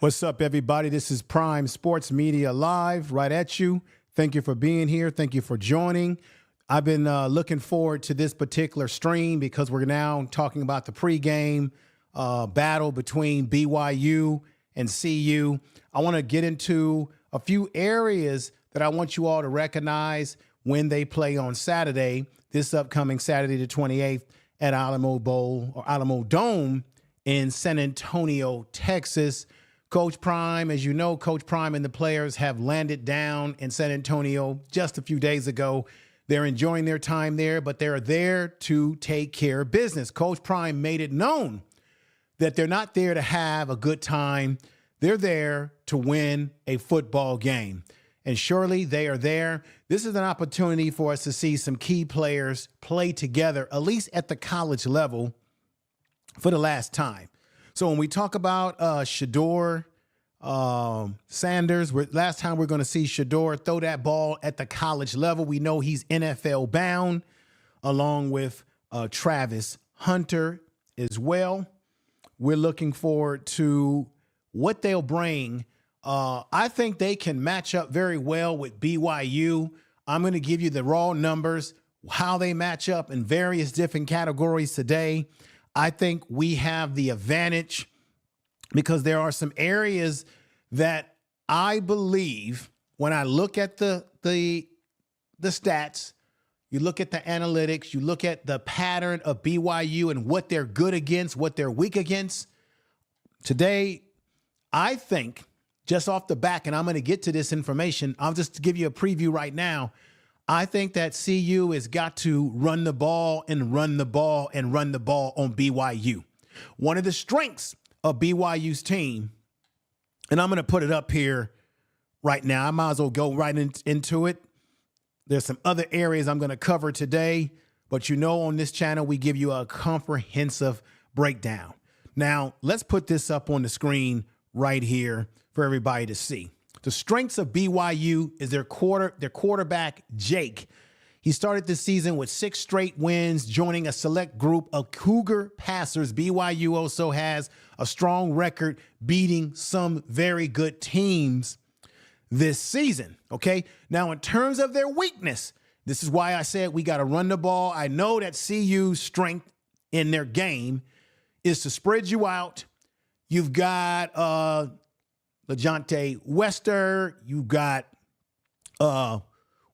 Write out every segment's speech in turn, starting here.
What's up, everybody? This is Prime Sports Media Live, right at you. Thank you for being here. Thank you for joining. I've been looking forward to this particular stream because we're now talking about the pregame battle between BYU and CU. I want to get into a few areas that I want you all to recognize when they play on Saturday, this upcoming Saturday the 28th at Alamo Bowl or Alamo Dome in San Antonio, Texas. Coach Prime, as you know, Coach Prime and the players have landed down in San Antonio just a few days ago. They're enjoying their time there, but they're there to take care of business. Coach Prime made it known that they're not there to have a good time. They're there to win a football game. And surely they are there. This is an opportunity for us to see some key players play together, at least at the college level, for the last time. So when we talk about Shedeur Sanders, last time we're going to see Shedeur throw that ball at the college level. We know he's NFL bound, along with Travis Hunter as well. We're looking forward to what they'll bring. I think they can match up very well with BYU. I'm going to give you the raw numbers, how they match up in various different categories today. I think we have the advantage because there are some areas that I believe when I look at the stats, you look at the analytics, you look at the pattern of BYU and what they're good against, what they're weak against. Today, I think just off the back, and I'm going to get to this information, I'll just give you a preview right now. I think that CU has got to run the ball and run the ball and run the ball on BYU. One of the strengths of BYU's team, and I'm going to put it up here right now. I might as well go right into it. There's some other areas I'm going to cover today, but you know on this channel we give you a comprehensive breakdown. Now, let's put this up on the screen right here for everybody to see. The strengths of BYU is their quarterback, Jake. He started the season with 6 straight wins, joining a select group of Cougar passers. BYU also has a strong record beating some very good teams this season, okay? Now, in terms of their weakness, this is why I said we got to run the ball. I know that CU's strength in their game is to spread you out. You've got LeJohntay Wester, you got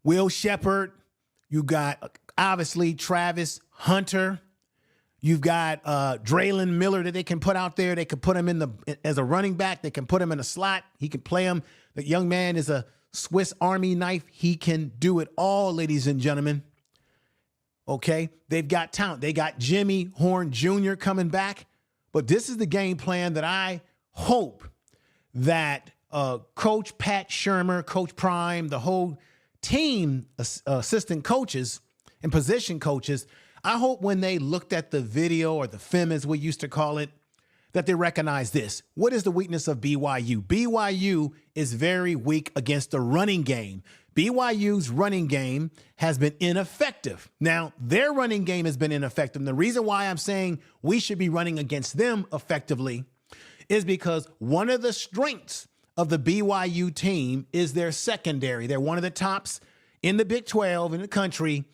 Will Shepard, you got obviously Travis Hunter, you've got Draylon Miller that they can put out there. They can put him as a running back. They can put him in a slot. He can play him. The young man is a Swiss Army knife. He can do it all, ladies and gentlemen. Okay, they've got talent. They got Jimmy Horn Jr. coming back. But this is the game plan that I hope that Coach Pat Shermer, Coach Prime, the whole team, assistant coaches and position coaches, I hope when they looked at the video or the film, as we used to call it, that they recognize this. What is the weakness of BYU? BYU is very weak against the running game. BYU's running game has been ineffective. Now, their running game has been ineffective. And the reason why I'm saying we should be running against them effectively is because one of the strengths of the BYU team is their secondary. They're one of the tops in the Big 12 in the country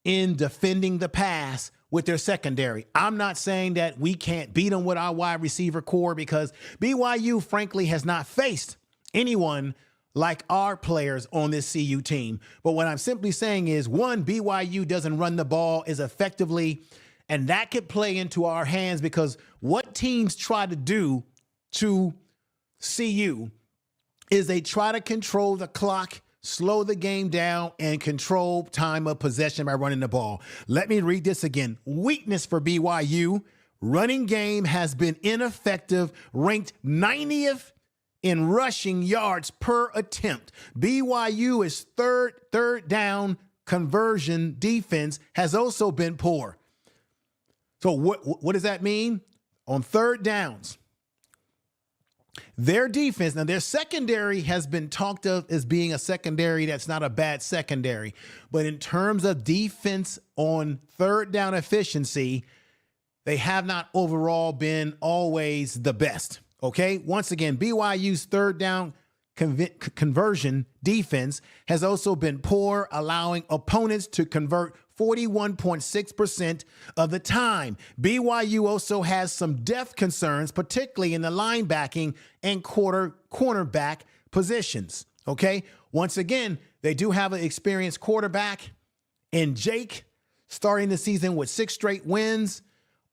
in defending the pass with their secondary. I'm not saying that we can't beat them with our wide receiver core because BYU, frankly, has not faced anyone like our players on this CU team. But what I'm simply saying is, one, BYU doesn't run the ball as effectively, and that could play into our hands because what teams try to do to CU is they try to control the clock, slow the game down, and control time of possession by running the ball. Let me read this again. Weakness for BYU, running game has been ineffective, ranked 90th in rushing yards per attempt. BYU is third down conversion defense has also been poor. So what does that mean? On third downs, their defense, now their secondary has been talked of as being a secondary that's not a bad secondary. But in terms of defense on third down efficiency, they have not overall been always the best. Okay, once again, BYU's third down conversion defense has also been poor, allowing opponents to convert 41.6% of the time. BYU also has some depth concerns, particularly in the linebacking and cornerback positions. Okay, once again, they do have an experienced quarterback in Jake, starting the season with 6 straight wins.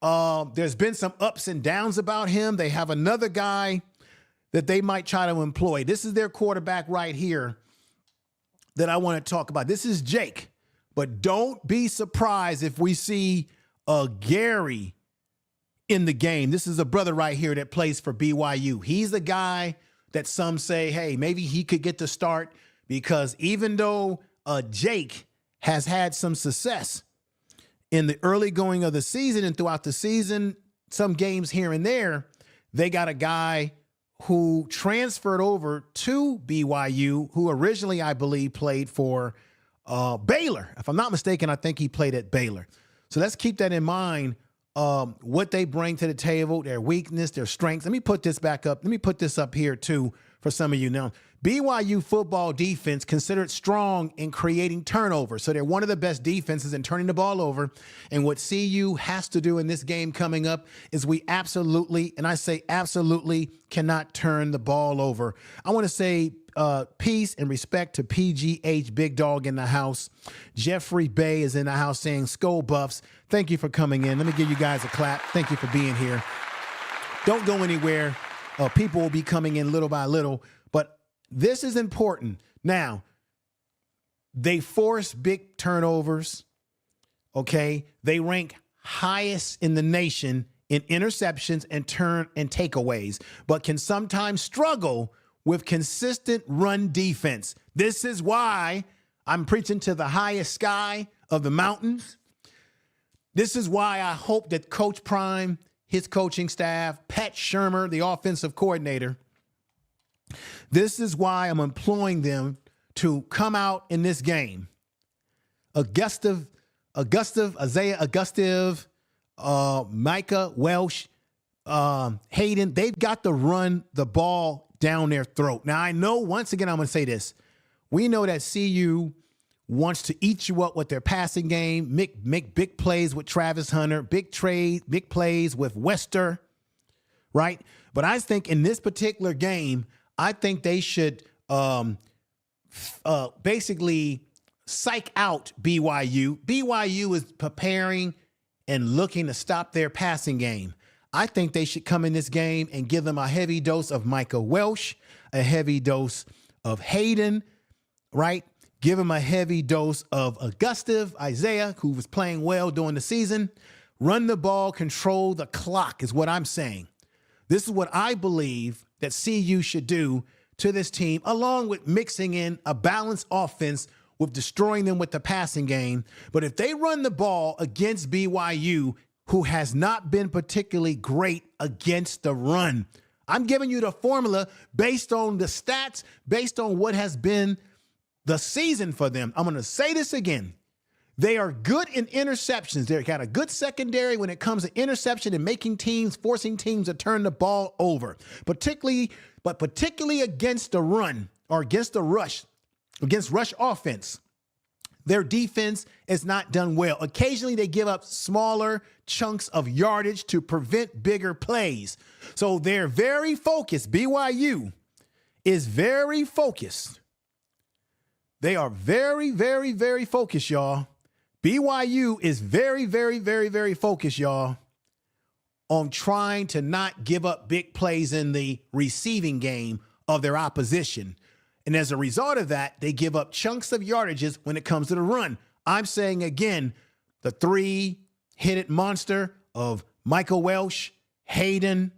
There's been some ups and downs about him. They have another guy that they might try to employ. This is their quarterback right here that I want to talk about. This is Jake, but don't be surprised if we see Gary in the game. This is a brother right here that plays for BYU. He's the guy that some say, hey, maybe he could get the start, because even though Jake has had some success in the early going of the season and throughout the season, some games here and there, they got a guy who transferred over to BYU, who originally, I believe, played for Baylor. If I'm not mistaken, I think he played at Baylor. So let's keep that in mind, what they bring to the table, their weakness, their strengths. Let me put this back up. Let me put this up here, too, for some of you now. BYU football defense considered strong in creating turnovers. So they're one of the best defenses in turning the ball over. And what CU has to do in this game coming up is we absolutely, and I say absolutely, cannot turn the ball over. I want to say peace and respect to PGH Big Dog in the house. Jeffrey Bay is in the house saying, Skull Buffs, thank you for coming in. Let me give you guys a clap. Thank you for being here. Don't go anywhere. People will be coming in little by little. But this is important. Now, they force big turnovers, okay? They rank highest in the nation in interceptions and takeaways, but can sometimes struggle with consistent run defense. This is why I'm preaching to the highest sky of the mountains. This is why I hope that Coach Prime, his coaching staff, Pat Shermer, the offensive coordinator, this is why I'm imploring them to come out in this game. Isaiah Augustive, Micah Welsh, Hayden, they've got to run the ball down their throat. Now, I know, once again, I'm going to say this. We know that CU wants to eat you up with their passing game, make big plays with Travis Hunter, big plays with Wester, right? But I think in this particular game, I think they should basically psych out BYU. BYU is preparing and looking to stop their passing game. I think they should come in this game and give them a heavy dose of Micah Welsh, a heavy dose of Hayden, right? Give them a heavy dose of Augustive, Isaiah, who was playing well during the season. Run the ball, control the clock is what I'm saying. This is what I believe that CU should do to this team, along with mixing in a balanced offense with destroying them with the passing game. But if they run the ball against BYU, who has not been particularly great against the run, I'm giving you the formula based on the stats, based on what has been the season for them. I'm going to say this again. They are good in interceptions. They've got a good secondary when it comes to interception and forcing teams to turn the ball over, particularly against the run or against the rush, against rush offense. Their defense is not done well. Occasionally, they give up smaller chunks of yardage to prevent bigger plays. So they're very focused. BYU is very focused. They are very, very, very focused, y'all. BYU is very, very, very, very focused, y'all, on trying to not give up big plays in the receiving game of their opposition. And as a result of that, they give up chunks of yardages when it comes to the run. I'm saying, again, the three-headed monster of Michael Welsh, Hayden,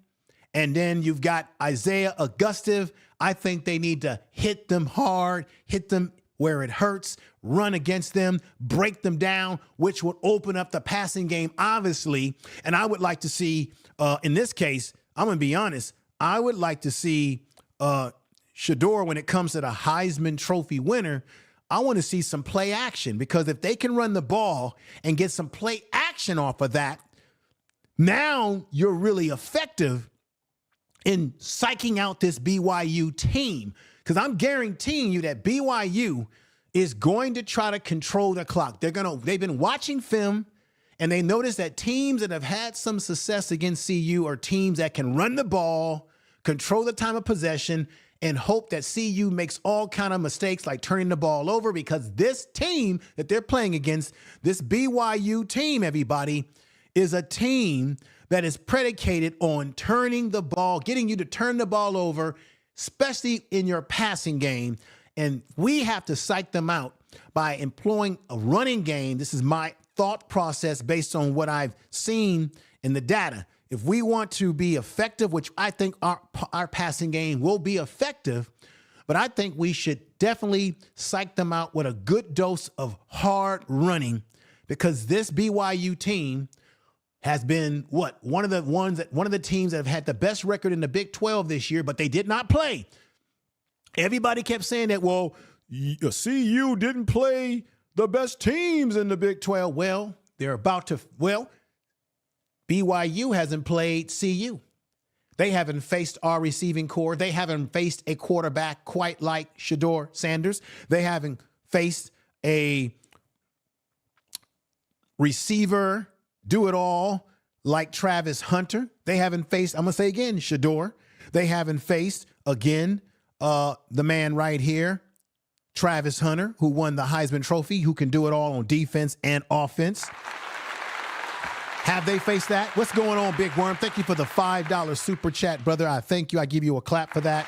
and then you've got Isaiah Augustive. I think they need to hit them hard, hit them where it hurts, run against them, break them down, which would open up the passing game, obviously. And I would like to see, in this case, I'm going to be honest, I would like to see Shedeur, when it comes to the Heisman Trophy winner, I want to see some play action, because if they can run the ball and get some play action off of that, now you're really effective in psyching out this BYU team, because I'm guaranteeing you that BYU is going to try to control the clock. They've been watching film, and they notice that teams that have had some success against CU are teams that can run the ball, control the time of possession, and hope that CU makes all kind of mistakes like turning the ball over, because this team that they're playing against, this BYU team, everybody, is a team that is predicated on turning the ball, getting you to turn the ball over, especially in your passing game. And we have to psych them out by employing a running game. This is my thought process based on what I've seen in the data. If we want to be effective, which I think our passing game will be effective, but I think we should definitely psych them out with a good dose of hard running, because this BYU team has been one of the teams that have had the best record in the Big 12 this year, but they did not play. Everybody kept saying that, well, CU didn't play the best teams in the Big 12. Well, BYU hasn't played CU. They haven't faced our receiving core. They haven't faced a quarterback quite like Shedeur Sanders. They haven't faced a receiver do-it-all like Travis Hunter. They haven't faced, I'm going to say again, Shedeur. They haven't faced, again, the man right here, Travis Hunter, who won the Heisman Trophy, who can do it all on defense and offense. Have they faced that? What's going on, Big Worm? Thank you for the $5 super chat, brother. I thank you. I give you a clap for that.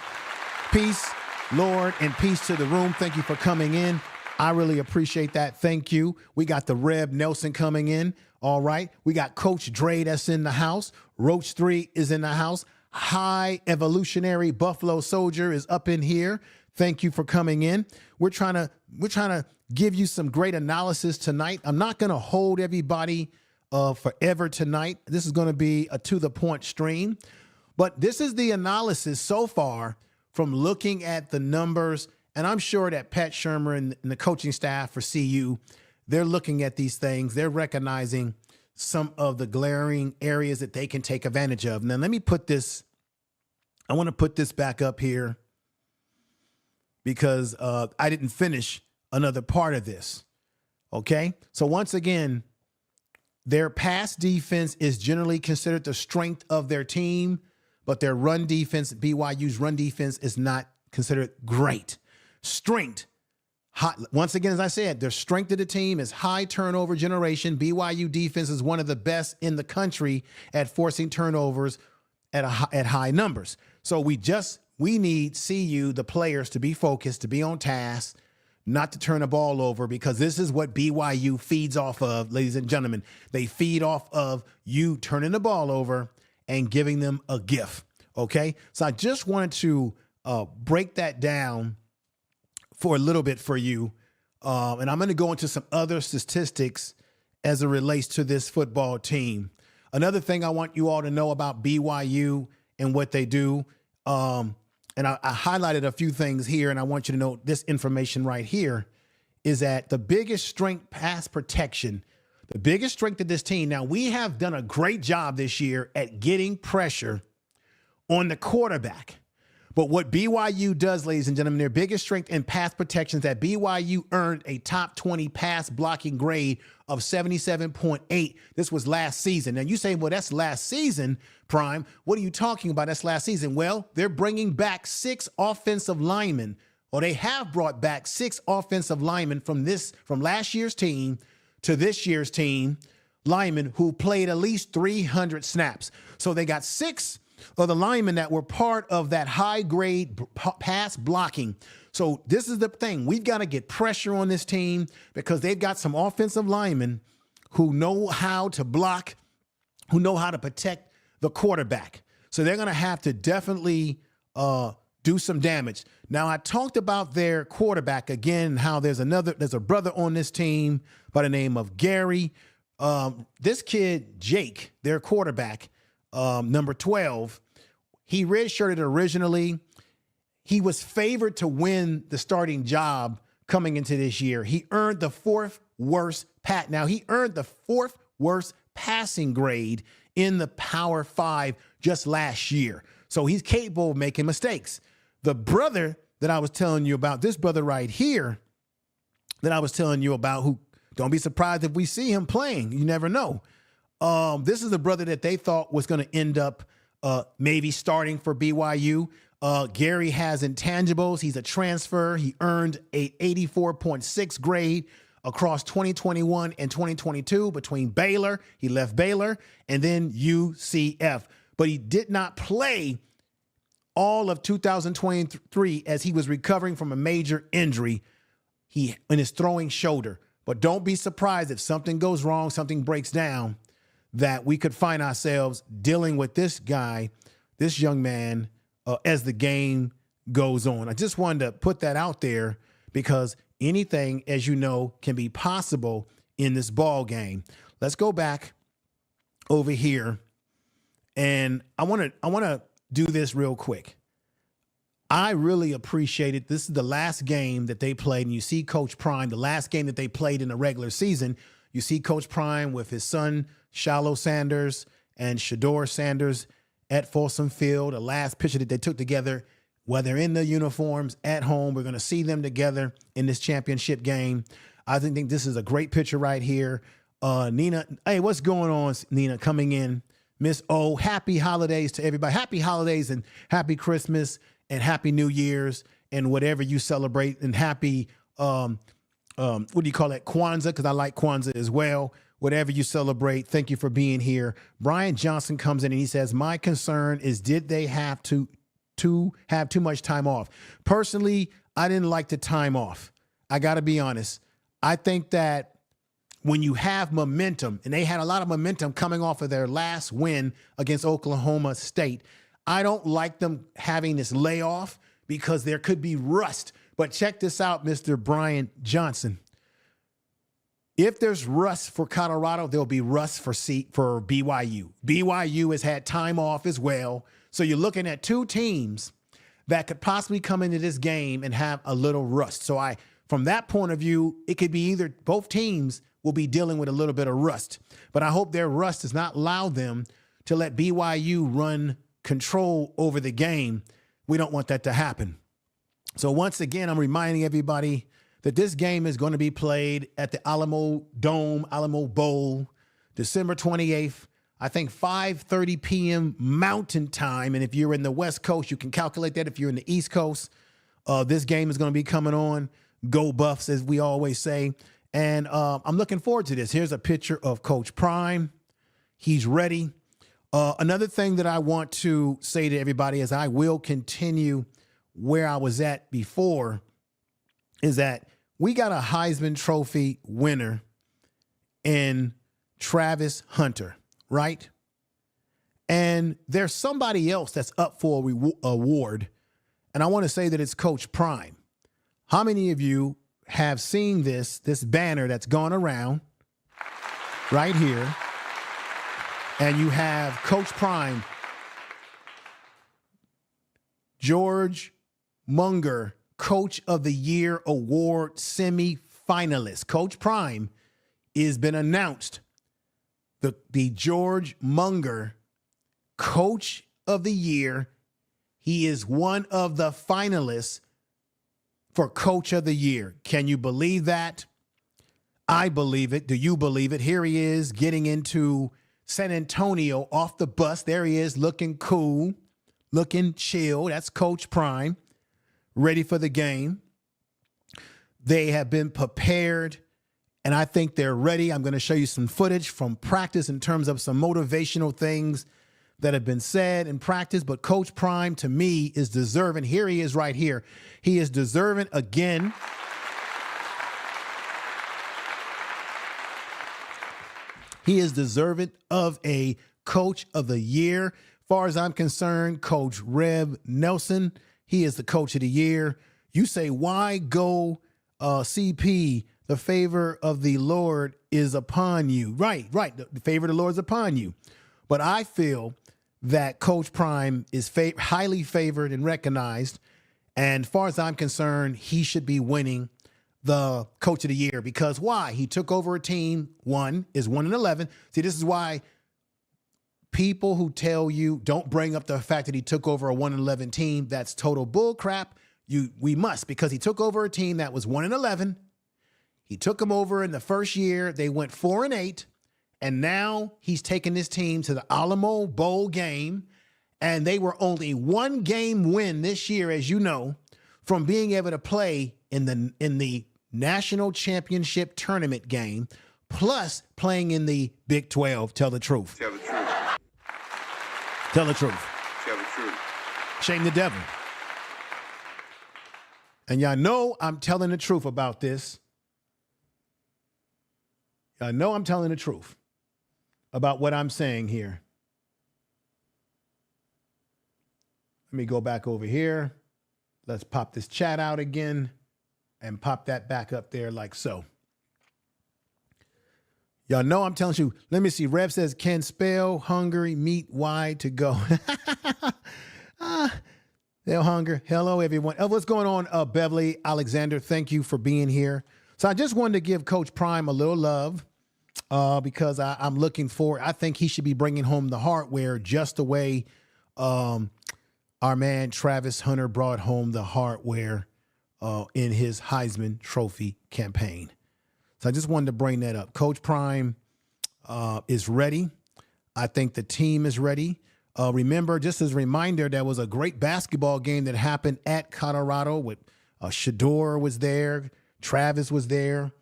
Peace, Lord, and peace to the room. Thank you for coming in. I really appreciate that. Thank you. We got the Reb Nelson coming in. All right. We got Coach Dre that's in the house. Roach 3 is in the house. High Evolutionary Buffalo Soldier is up in here. Thank you for coming in. We're trying to give you some great analysis tonight. I'm not going to hold everybody forever tonight. This is going to be a to-the-point stream. But this is the analysis so far from looking at the numbers. And I'm sure that Pat Shurmur and the coaching staff for CU, they're looking at these things. They're recognizing some of the glaring areas that they can take advantage of. Now, let me put this. I want to put this back up here because I didn't finish another part of this. Okay? So once again, their pass defense is generally considered the strength of their team, but their run defense, BYU's run defense, is not considered great. Strength. Once again, as I said, their strength of the team is high turnover generation. BYU defense is one of the best in the country at forcing turnovers at high numbers. So we need CU, the players, to be focused, to be on task, not to turn the ball over, because this is what BYU feeds off of, ladies and gentlemen. They feed off of you turning the ball over and giving them a gift, okay? So I just wanted to break that down for a little bit for you, and I'm going to go into some other statistics as it relates to this football team. Another thing I want you all to know about BYU and what they do, and I highlighted a few things here, and I want you to know this information right here, is that the biggest strength, pass protection, the biggest strength of this team. Now, we have done a great job this year at getting pressure on the quarterback. But what BYU does, ladies and gentlemen, their biggest strength in pass protection is that BYU earned a top 20 pass blocking grade of 77.8. This was last season. Now, you say, well, that's last season, Prime. What are you talking about? That's last season. Well, they're bringing back 6 offensive linemen, or they have brought back 6 offensive linemen from last year's team to this year's team, linemen who played at least 300 snaps. So they got 6 of the linemen that were part of that high-grade pass blocking. So this is the thing. We've got to get pressure on this team because they've got some offensive linemen who know how to block, who know how to protect the quarterback. So they're going to have to definitely do some damage. Now, I talked about their quarterback again, how there's a brother on this team by the name of Gary. This kid, Jake, their quarterback, number 12, he redshirted originally. He was favored to win the starting job coming into this year. He earned the 4th worst passing grade in the Power 5 just last year. So he's capable of making mistakes. The brother that I was telling you about, this brother right here that I was telling you about, who don't be surprised if we see him playing. You never know. This is the brother that they thought was going to end up maybe starting for BYU. Gary has intangibles. He's a transfer. He earned a 84.6 grade across 2021 and 2022 between Baylor. He left Baylor and then UCF. But he did not play all of 2023 as he was recovering from a major injury in his throwing shoulder. But don't be surprised if something goes wrong, something breaks down, that we could find ourselves dealing with this guy, this young man, as the game goes on. I just wanted to put that out there because anything, as you know, can be possible in this ball game. Let's go back over here, and I want to do this real quick. I really appreciate it. This is the last game that they played, and you see Coach Prime, the last game that they played in the regular season. You see Coach Prime with his son, Shedeur Sanders, and Shedeur Sanders at Folsom Field, the last picture that they took together, whether in the uniforms, at home. We're going to see them together in this championship game. I think this is a great picture right here. Nina, hey, what's going on, Nina, coming in? Miss O, happy holidays to everybody. Happy holidays and happy Christmas and happy New Year's and whatever you celebrate, and happy, what do you call it, Kwanzaa, because I like Kwanzaa as well. Whatever you celebrate, thank you for being here. Brian Johnson comes in and he says, my concern is, did they have to have too much time off? Personally, I didn't like the time off. I got to be honest. I think that when you have momentum, and they had a lot of momentum coming off of their last win against Oklahoma State, I don't like them having this layoff because there could be rust. But check this out, Mr. Brian Johnson. If there's rust for Colorado, there'll be rust for BYU. BYU has had time off as well. So you're looking at two teams that could possibly come into this game and have a little rust. So from that point of view, it could be either both teams will be dealing with a little bit of rust. But I hope their rust does not allow them to let BYU run control over the game. We don't want that to happen. So once again, I'm reminding everybody that this game is going to be played at the Alamo Dome, Alamo Bowl, December 28th, I think 5:30 p.m. Mountain Time. And if you're in the West Coast, you can calculate that. If you're in the East Coast, this game is going to be coming on. Go Buffs, as we always say. And I'm looking forward to this. Here's a picture of Coach Prime. He's ready. Another thing that I want to say to everybody, as I will continue where I was at before, is that we got a Heisman Trophy winner in Travis Hunter, right? And there's somebody else that's up for a award, and I want to say that it's Coach Prime. How many of you have seen this banner that's gone around right here, and you have Coach Prime, George Munger, Coach of the Year Award semifinalist. Coach Prime has been announced the George Munger Coach of the Year. He is one of the finalists for Coach of the Year. Can you believe that? I believe it. Do you believe it? Here he is getting into San Antonio off the bus. There he is, looking cool, looking chill. That's Coach Prime, ready for the game. They have been prepared, and I think they're ready. I'm going to show you some footage from practice in terms of some motivational things that have been said in practice. But Coach Prime, to me, is deserving. Here he is right here. He is deserving again. He is deserving of a Coach of the Year. As far as I'm concerned, Coach Rev Nelson, he is the Coach of the Year. You say, why go CP? The favor of the Lord is upon you. Right. The favor of the Lord is upon you. But I feel that Coach Prime is highly favored and recognized. And as far as I'm concerned, he should be winning the Coach of the Year. Because why? He took over a team, is 1-11. See, this is why people who tell you don't bring up the fact that he took over a 1-11 team, that's total bull crap. We must, because he took over a team that was 1-11. He took them over in the first year. They went 4-8. And now he's taken this team to the Alamo Bowl game. And they were only 1 game win this year, as you know, from being able to play in the national championship tournament game, plus playing in the Big 12. Tell the truth. Tell the truth. Tell the truth. Tell the truth. Shame the devil. And y'all know I'm telling the truth about this. Y'all know I'm telling the truth about what I'm saying here. Let me go back over here. Let's pop this chat out again and pop that back up there like so. Y'all know I'm telling you. Let me see. Rev says, can spell hungry, meat wide to go. They'll hunger. Hello, everyone. What's going on, Beverly Alexander? Thank you for being here. So I just wanted to give Coach Prime a little love because I'm looking for, I think he should be bringing home the hardware just the way our man Travis Hunter brought home the hardware in his Heisman Trophy campaign. So I just wanted to bring that up. Coach Prime is ready. I think the team is ready. Remember, just as a reminder, there was a great basketball game that happened at Colorado with Shedeur was there, Travis was there,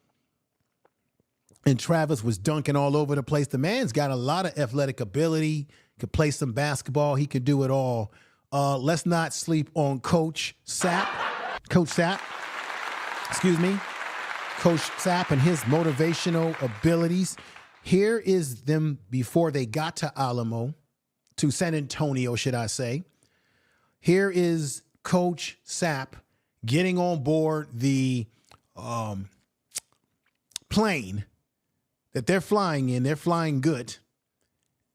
and Travis was dunking all over the place. The man's got a lot of athletic ability, could play some basketball. He could do it all. Let's not sleep on Coach Sapp. Coach Sapp and his motivational abilities. Here is them before they got to Alamo, to San Antonio, should I say. Here is Coach Sapp getting on board the plane that they're flying in. They're flying good.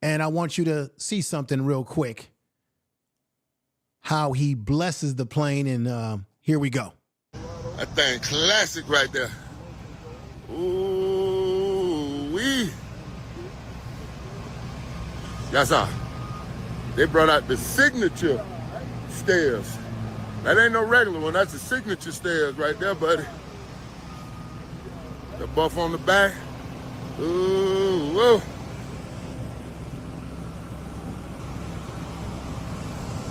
And I want you to see something real quick. How he blesses the plane, and here we go. That thing classic right there. Ooh-wee. Yes, sir. They brought out the signature stairs. That ain't no regular one. That's the signature stairs right there, buddy. The buff on the back. Ooh, whoa.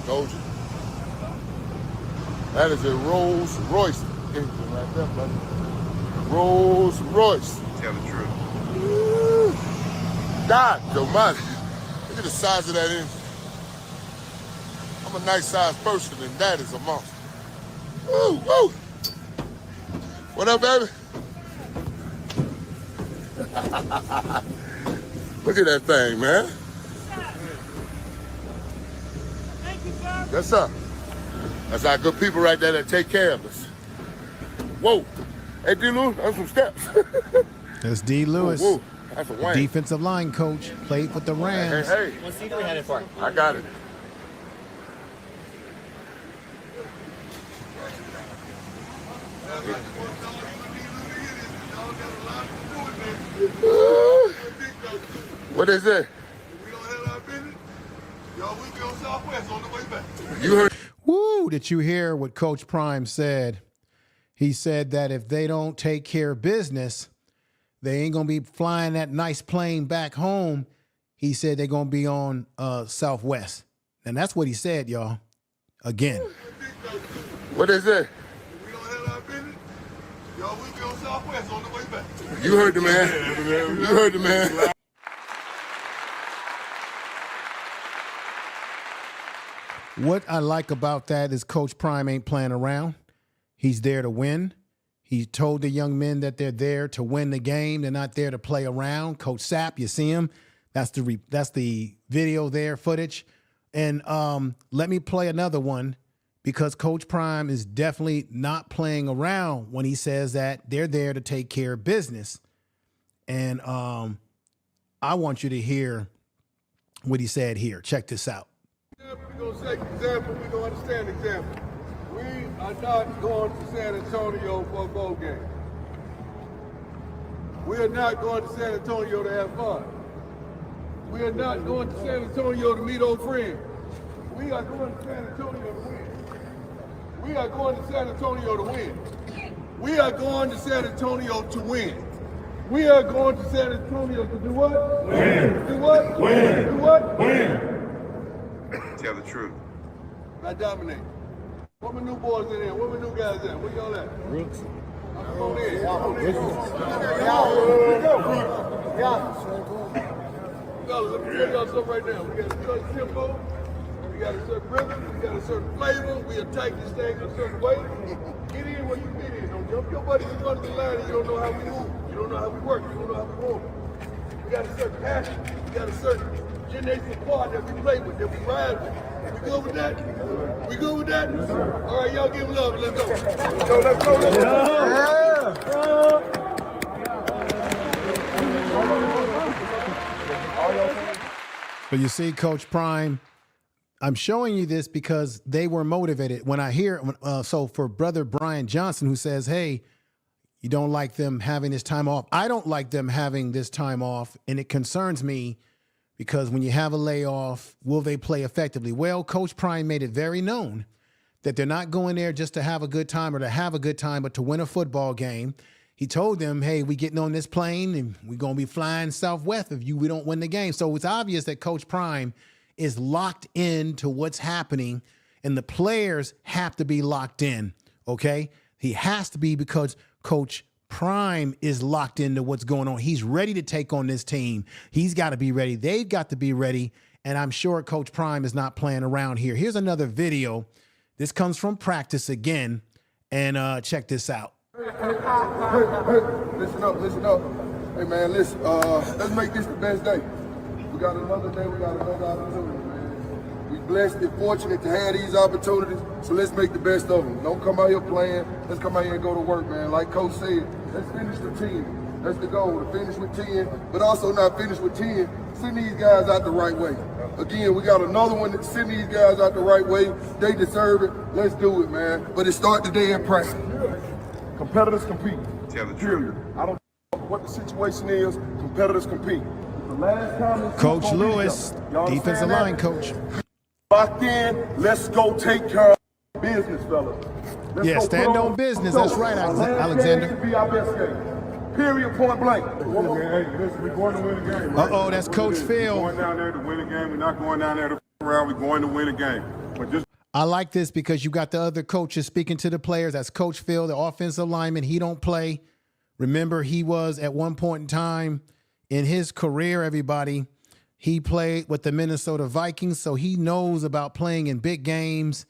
Told you. That is a Rolls Royce engine right there, buddy. Rolls Royce. Tell the truth. Woo. God, almighty. Look at the size of that engine. I'm a nice sized person, and that is a monster. Woo, woo. What up, baby? Look at that thing, man. Thank you, sir. Yes, sir. That's our good people right there that take care of us. Whoa. Hey, D. Lewis, that's some steps. That's D. Lewis. Whoa, whoa. That's a wang. Defensive line coach, played with the Rams. Hey. What seat are we headed for? I got it. What is it? We don't have our business. Y'all, we be on Southwest on the way back. You heard? Woo, did you hear what Coach Prime said? He said that if they don't take care of business, they ain't going to be flying that nice plane back home. He said they're going to be on Southwest. And that's what he said, y'all. Again. What is it? We don't have our business. Y'all, we be on Southwest on the way back. You heard the man. You heard the man. What I like about that is Coach Prime ain't playing around. He's there to win. He told the young men that they're there to win the game. They're not there to play around. Coach Sapp, you see him. That's the video there, footage. And let me play another one because Coach Prime is definitely not playing around when he says that they're there to take care of business. And I want you to hear what he said here. Check this out. We're going to take example. We're going to understand example. We are not going to San Antonio for a bowl game. We are not going to San Antonio to have fun. We are not going to San Antonio to meet old friends. We are going to San Antonio to win. We are going to San Antonio to win. We are going to San Antonio to win. We are going to San Antonio to do what? Win. Do what? Win. Do what? Win. Tell the truth. I dominate. Where my new boys in there? Where my new guys at? Where y'all at? Rooks. Come on in. Come on in. Fellas, let me tell y'all something right now. We got a certain tempo, we got a certain rhythm, we got a certain flavor. We attack this thing a certain way. Get in where you fit in. Don't jump your buddies in front of the line and you don't know how we move. You don't know how we work. You don't know how we move. We got a certain passion. We got a certain generation squad that we play with, that we ride with. We good with that? We good with that? All right, y'all give them love. Let's go. Let's go, let's go, let's go. But you see, Coach Prime, I'm showing you this because they were motivated. When I hear, so for Brother Brian Johnson, who says, hey, you don't like them having this time off. I don't like them having this time off, and it concerns me because when you have a layoff, will they play effectively? Well, Coach Prime made it very known that they're not going there just to have a good time or to have a good time, but to win a football game. He told them, hey, we getting on this plane and we're going to be flying southwest if we don't win the game. So it's obvious that Coach Prime is locked into what's happening, and the players have to be locked in, okay? He has to be because Coach Prime is locked into what's going on. He's ready to take on this team. He's got to be ready. They've got to be ready, and I'm sure Coach Prime is not playing around here. Here's another video. This comes from practice again, and check this out. Hey, listen up. Hey, man, listen, let's make this the best day. We got another day, we got another opportunity, man. We blessed and fortunate to have these opportunities, so let's make the best of them. Don't come out here playing. Let's come out here and go to work, man. Like Coach said, let's finish the 10. That's the goal, to finish with 10, but also not finish with 10. Send these guys out the right way. Again, we got another one that send these guys out the right way. They deserve it. Let's do it, man. But it starts today in practice. Competitors compete. Tell the truth. I don't know what the situation is. Competitors compete. The last time Coach Lewis, defensive line coach. Locked in. Let's go take care of business, fellas. Yeah, stand on business. That's right, Alexander. Be our best game. Period. Point blank. Hey, listen, we're going to win the game. Right? Uh-oh, that's Coach Phil. We're going down there to win a game. We're not going down there to around. We're going to win a game. But just I like this because you got the other coaches speaking to the players. That's Coach Phil, the offensive lineman. He don't play. Remember, he was at one point in time in his career, everybody, he played with the Minnesota Vikings, so he knows about playing in big games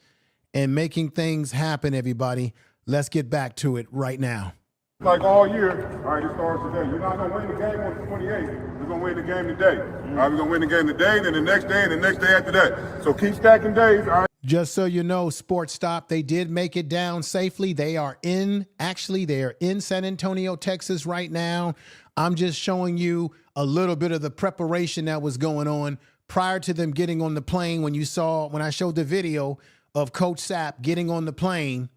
and making things happen, everybody. Let's get back to it right now. like all year, all right, it starts today. You're not going to win the game on the 28th. We're going to win the game today. All right, we're going to win the game today, then the next day, and the next day after that. So keep stacking days, all right? Just so you know, Sports Stop, they did make it down safely. They are in San Antonio, Texas right now. I'm just showing you a little bit of the preparation that was going on prior to them getting on the plane. When I showed the video of Coach Sapp getting on the plane,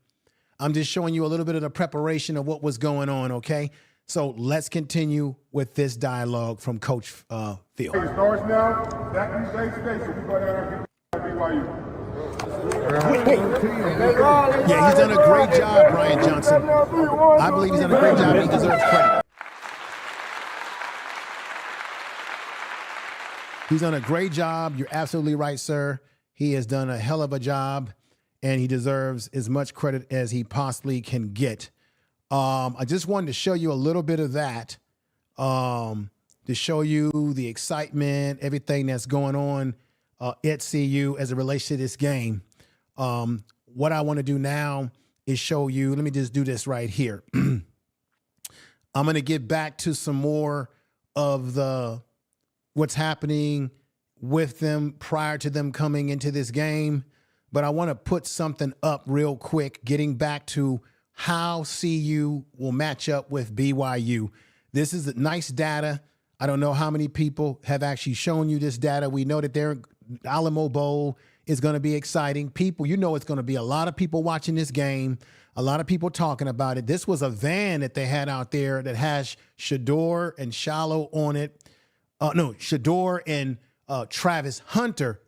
I'm just showing you a little bit of the preparation of what was going on, okay? So let's continue with this dialogue from Coach Phil. It starts now. Stacking these days today, so we go down and get BYU. Yeah, he's done a great job, Brian Johnson. I believe he's done a great job and he deserves credit. He's done a great job. You're absolutely right, sir. He has done a hell of a job, and he deserves as much credit as he possibly can get. I just wanted to show you a little bit of that, to show you the excitement, everything that's going on at CU as it relates to this game. What I want to do now is show you, let me just do this right here. I'm going to get back to some more of what's happening with them prior to them coming into this game. But I want to put something up real quick, getting back to how CU will match up with BYU. This is nice data. I don't know how many people have actually shown you this data. We know that their Alamo Bowl is going to be exciting. People, you know, it's going to be a lot of people watching this game, a lot of people talking about it. This was a van that they had out there that has Shedeur and Shallow on it. Shedeur and Travis Hunter,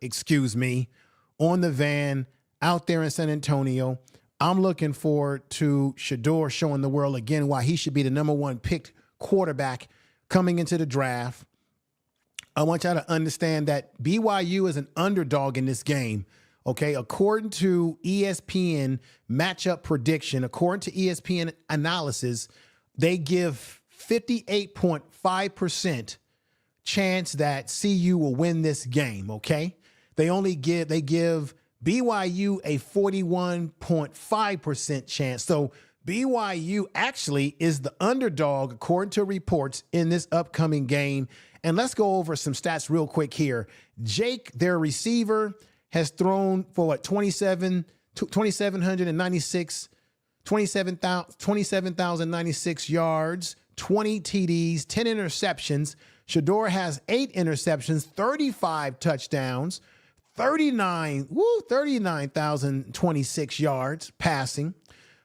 on the van out there in San Antonio. I'm looking forward to Shedeur showing the world again why he should be the number one picked quarterback coming into the draft. I want y'all to understand that BYU is an underdog in this game. Okay, according to ESPN matchup prediction, according to ESPN analysis, they give 58.5% chance that CU will win this game. Okay, they give BYU a 41.5% chance. So BYU actually is the underdog according to reports in this upcoming game. And let's go over some stats real quick here. Jake, their receiver, has thrown for 27,096 yards, 20 TDs, 10 interceptions. Shedeur has 8 interceptions, 35 touchdowns, 39,026 yards passing.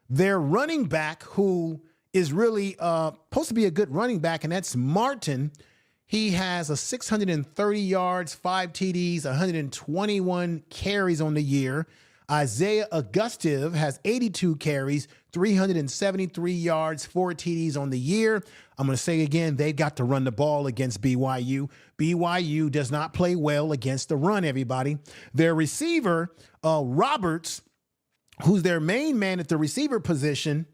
Their running back, who is really supposed to be a good running back, and that's Martin. He has a 630 yards, 5 TDs, 121 carries on the year. Isaiah Augustive has 82 carries, 373 yards, 4 TDs on the year. I'm going to say again, they've got to run the ball against BYU. BYU does not play well against the run, everybody. Their receiver, Roberts, who's their main man at the receiver position,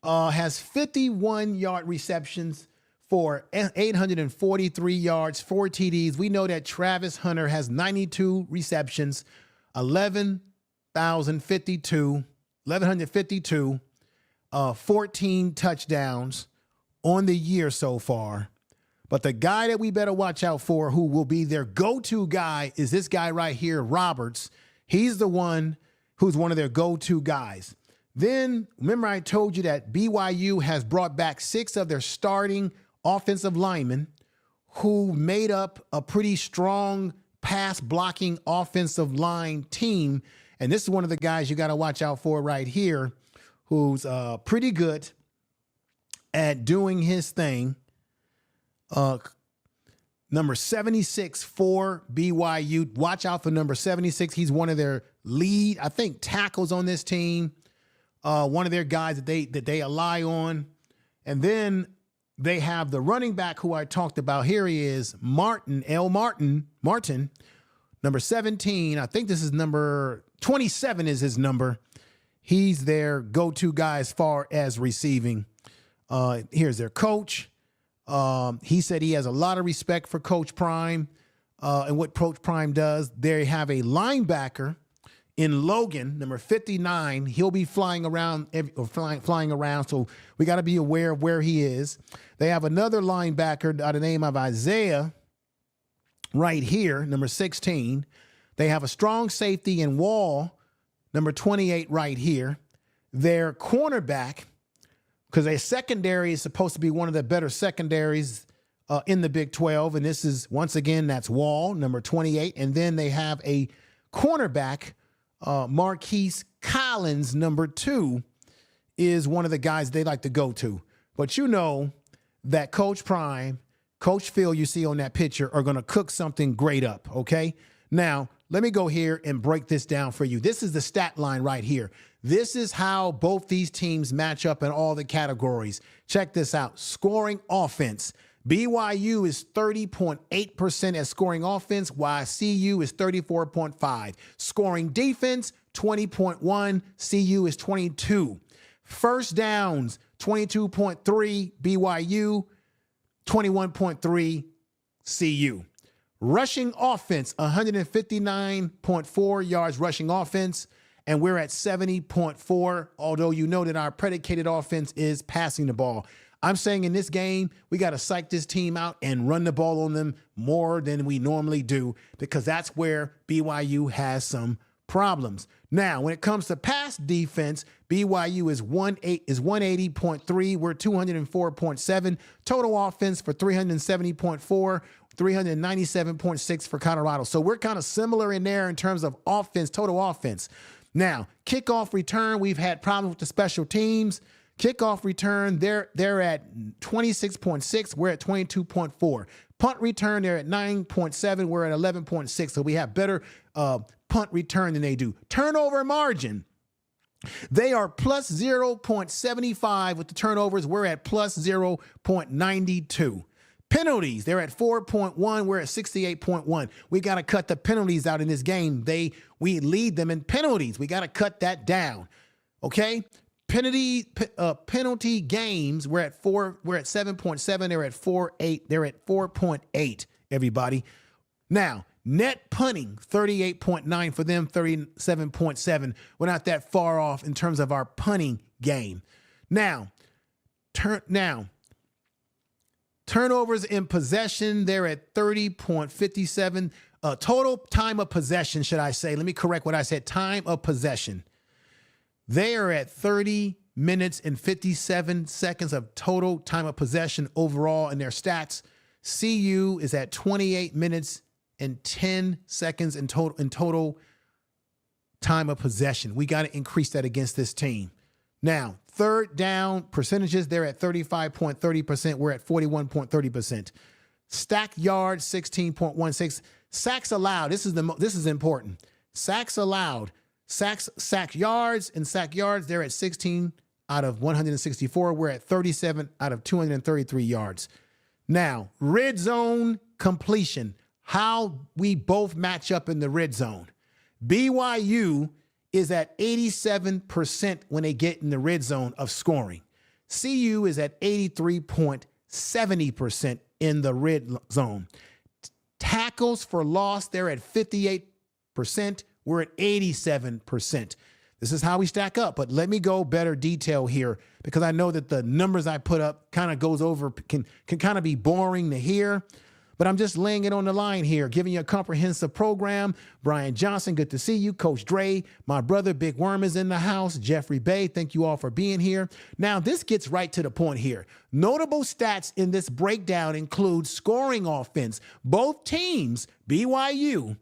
has 51-yard receptions for 843 yards, 4 TDs. We know that Travis Hunter has 92 receptions, 1152, 14 touchdowns on the year so far. But the guy that we better watch out for, who will be their go-to guy, is this guy right here, Roberts. He's the one who's one of their go-to guys. Then, remember I told you that BYU has brought back 6 of their starting offensive linemen who made up a pretty strong pass-blocking offensive line team. And this is one of the guys you got to watch out for right here, who's pretty good at doing his thing. Number 76 for BYU. Watch out for number 76. He's one of their lead, I think, tackles on this team. One of their guys that they rely on. And then they have the running back who I talked about. Here he is, Martin, number 17. I think this is number 27 is his number. He's their go-to guy as far as receiving. Here's their coach. He said he has a lot of respect for Coach Prime and what Coach Prime does. They have a linebacker in Logan, number 59. He'll be flying around, so we got to be aware of where he is. They have another linebacker by the name of Isaiah right here, number 16. They have a strong safety in Wall, number 28 right here. Their cornerback, because their secondary is supposed to be one of the better secondaries in the Big 12, and this is, once again, that's Wall, number 28. And then they have a cornerback, Marquise Collins, number 2, is one of the guys they like to go to. But you know that Coach Prime, Coach Phil, you see on that picture, are going to cook something great up, okay? Now, let me go here and break this down for you. This is the stat line right here. This is how both these teams match up in all the categories. Check this out. Scoring offense. BYU is 30.8% at scoring offense, while CU is 34.5%. Scoring defense, 20.1%. CU is 22%. First downs, 22.3% BYU, 21.3% CU. Rushing offense, 159.4 yards rushing offense, and we're at 70.4, although you know that our predicated offense is passing the ball. I'm saying in this game, we got to psych this team out and run the ball on them more than we normally do, because that's where BYU has some problems. Now, when it comes to pass defense, BYU is 180.3. We're 204.7. Total offense for 370.4, 397.6 for Colorado. So we're kind of similar in there in terms of offense, total offense. Now, kickoff return, we've had problems with the special teams. Kickoff return, they're at 26.6. We're at 22.4. Punt return, they're at 9.7. We're at 11.6. So we have better punt return than they do. Turnover margin, they are plus 0.75 with the turnovers. We're at plus 0.92. Penalties, they're at 4.1. We're at 68.1. We got to cut the penalties out in this game. We lead them in penalties. We got to cut that down. Okay? Penalty games, we're at 7.7. They're at 4.8. They're at 4.8, everybody. Now, net punting, 38.9 for them, 37.7. We're not that far off in terms of our punting game. Now, turnovers in possession, they're at 30.57. Total time of possession, should I say. Let me correct what I said. Time of possession. They are at 30 minutes and 57 seconds of total time of possession overall in their stats. CU is at 28 minutes and 10 seconds in total time of possession. We got to increase that against this team. Now, third down percentages, they're at 35.30%. We're at 41.30%. Stack yards, 16.16. Sacks allowed. This is important. Sacks allowed. Sack yards, they're at 16 out of 164. We're at 37 out of 233 yards. Now, red zone completion. How we both match up in the red zone. BYU is at 87% when they get in the red zone of scoring. CU is at 83.70% in the red zone. Tackles for loss, they're at 58%. We're at 87%. This is how we stack up, but let me go better detail here because I know that the numbers I put up kind of goes over, can kind of be boring to hear, but I'm just laying it on the line here, giving you a comprehensive program. Brian Johnson, good to see you. Coach Dre, my brother Big Worm is in the house. Jeffrey Bay, thank you all for being here. Now, this gets right to the point here. Notable stats in this breakdown include scoring offense. Both teams, BYU,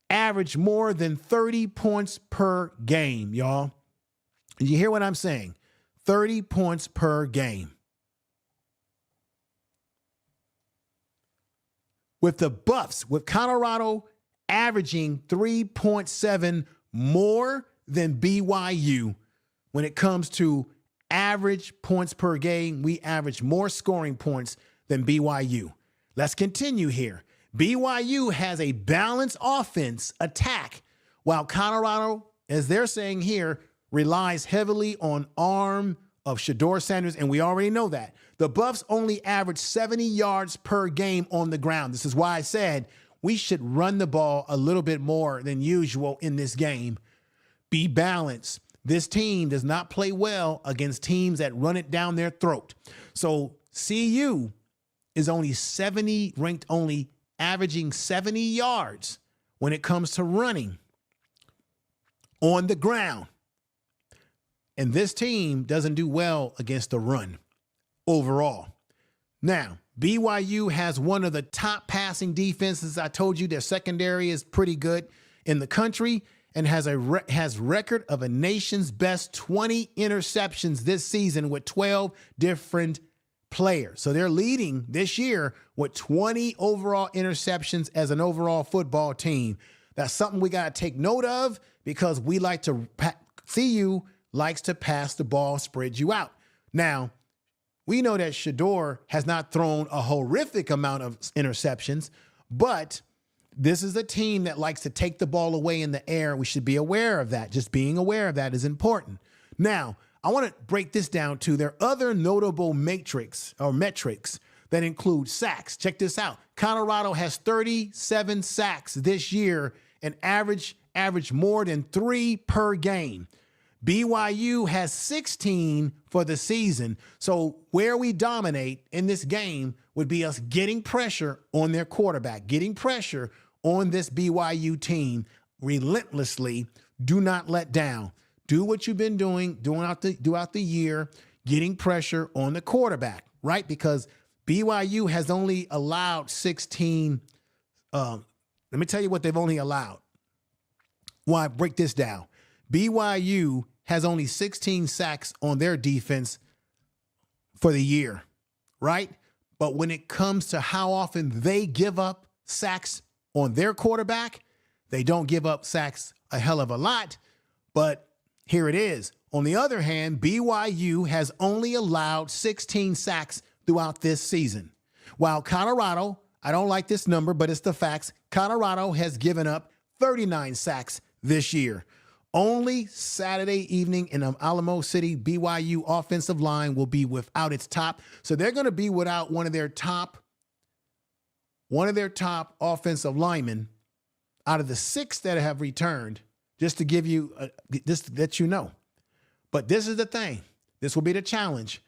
average more than 30 points per game, y'all. You hear what I'm saying? 30 points per game. With the Buffs, with Colorado averaging 3.7 more than BYU when it comes to average points per game, we average more scoring points than BYU. Let's continue here. BYU has a balanced offense attack, while Colorado, as they're saying here, relies heavily on arm of Shedeur Sanders, and we already know that. The Buffs only average 70 yards per game on the ground. This is why I said we should run the ball a little bit more than usual in this game. Be balanced. This team does not play well against teams that run it down their throat. So CU is only ranked only averaging 70 yards when it comes to running on the ground. And this team doesn't do well against the run overall. Now, BYU has one of the top passing defenses. I told you their secondary is pretty good in the country and has record of a nation's best 20 interceptions this season with 12 different players. So they're leading this year with 20 overall interceptions as an overall football team. That's something we got to take note of because we like to CU likes to pass the ball, spread you out. Now, we know that Shedeur has not thrown a horrific amount of interceptions, but this is a team that likes to take the ball away in the air. We should be aware of that. Just being aware of that is important. Now, I want to break this down to their other notable metrics that include sacks. Check this out. Colorado has 37 sacks this year and average more than 3 per game. BYU has 16 for the season. So where we dominate in this game would be us getting pressure on their quarterback, getting pressure on this BYU team relentlessly. Do not let down. Do what you've been doing throughout the year, getting pressure on the quarterback, right? Because BYU has only allowed 16. Let me tell you what they've only allowed. Why break this down? BYU has only 16 sacks on their defense for the year, right? But when it comes to how often they give up sacks on their quarterback, they don't give up sacks a hell of a lot. But here it is. On the other hand, BYU has only allowed 16 sacks throughout this season. While Colorado, I don't like this number, but it's the facts, Colorado has given up 39 sacks this year. Only Saturday evening in Alamo City, BYU offensive line will be without its top. So they're going to be without one of their top offensive linemen out of the 6 that have returned, just to give you, just to let you know. But this is the thing. This will be the challenge.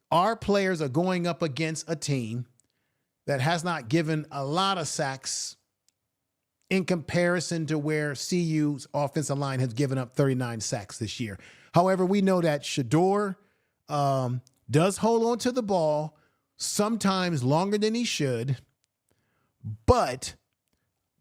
Our players are going up against a team that has not given a lot of sacks in comparison to where CU's offensive line has given up 39 sacks this year. However, we know that Shedeur does hold on to the ball sometimes longer than he should, but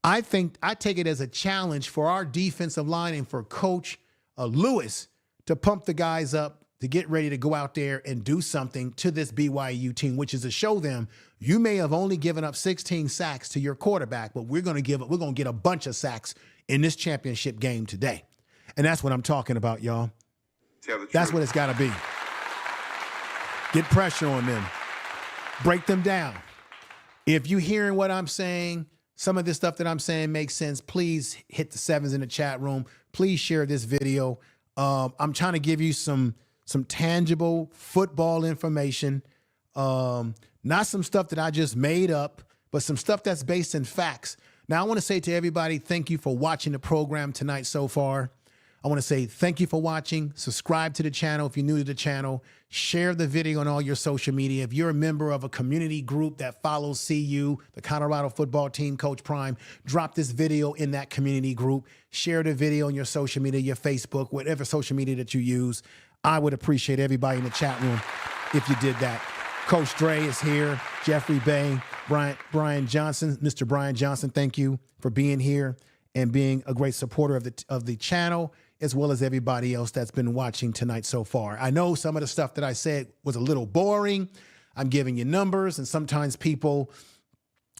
I take it as a challenge for our defensive line and for Coach Lewis to pump the guys up to get ready to go out there and do something to this BYU team, which is to show them you may have only given up 16 sacks to your quarterback, but we're going to get a bunch of sacks in this championship game today. And that's what I'm talking about, y'all. That's what it's got to be. Get pressure on them. Break them down. If you're hearing what I'm saying, some of this stuff that I'm saying makes sense, please hit the 7s in the chat room. Please share this video. I'm trying to give you some tangible football information, not some stuff that I just made up, but some stuff that's based in facts. Now, I want to say to everybody, thank you for watching the program tonight so far. I want to say thank you for watching. Subscribe to the channel if you're new to the channel. Share the video on all your social media. If you're a member of a community group that follows CU, the Colorado football team, Coach Prime, drop this video in that community group. Share the video on your social media, your Facebook, whatever social media that you use. I would appreciate everybody in the chat room if you did that. Coach Dre is here. Jeffrey Bay, Brian Johnson. Mr. Brian Johnson, thank you for being here and being a great supporter of the channel, as well as everybody else that's been watching tonight so far. I know some of the stuff that I said was a little boring. I'm giving you numbers, and sometimes people,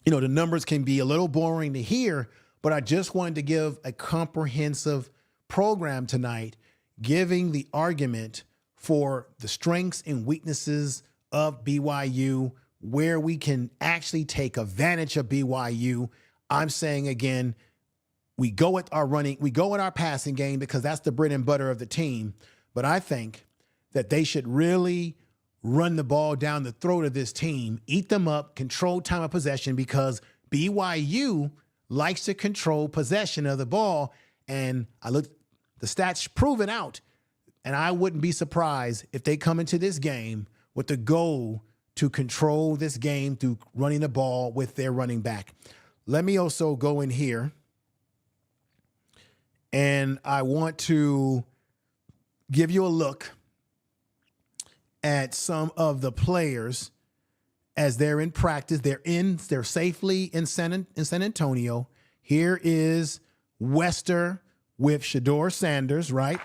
the numbers can be a little boring to hear, but I just wanted to give a comprehensive program tonight, giving the argument for the strengths and weaknesses of BYU, where we can actually take advantage of BYU. I'm saying again, we go with our passing game because that's the bread and butter of the team. But I think that they should really run the ball down the throat of this team, eat them up, control time of possession, because BYU likes to control possession of the ball. And the stats prove it out. And I wouldn't be surprised if they come into this game with the goal to control this game through running the ball with their running back. Let me also go in here. And I want to give you a look at some of the players as they're in practice. They're safely in San Antonio. Here is Wester with Shedeur Sanders, right?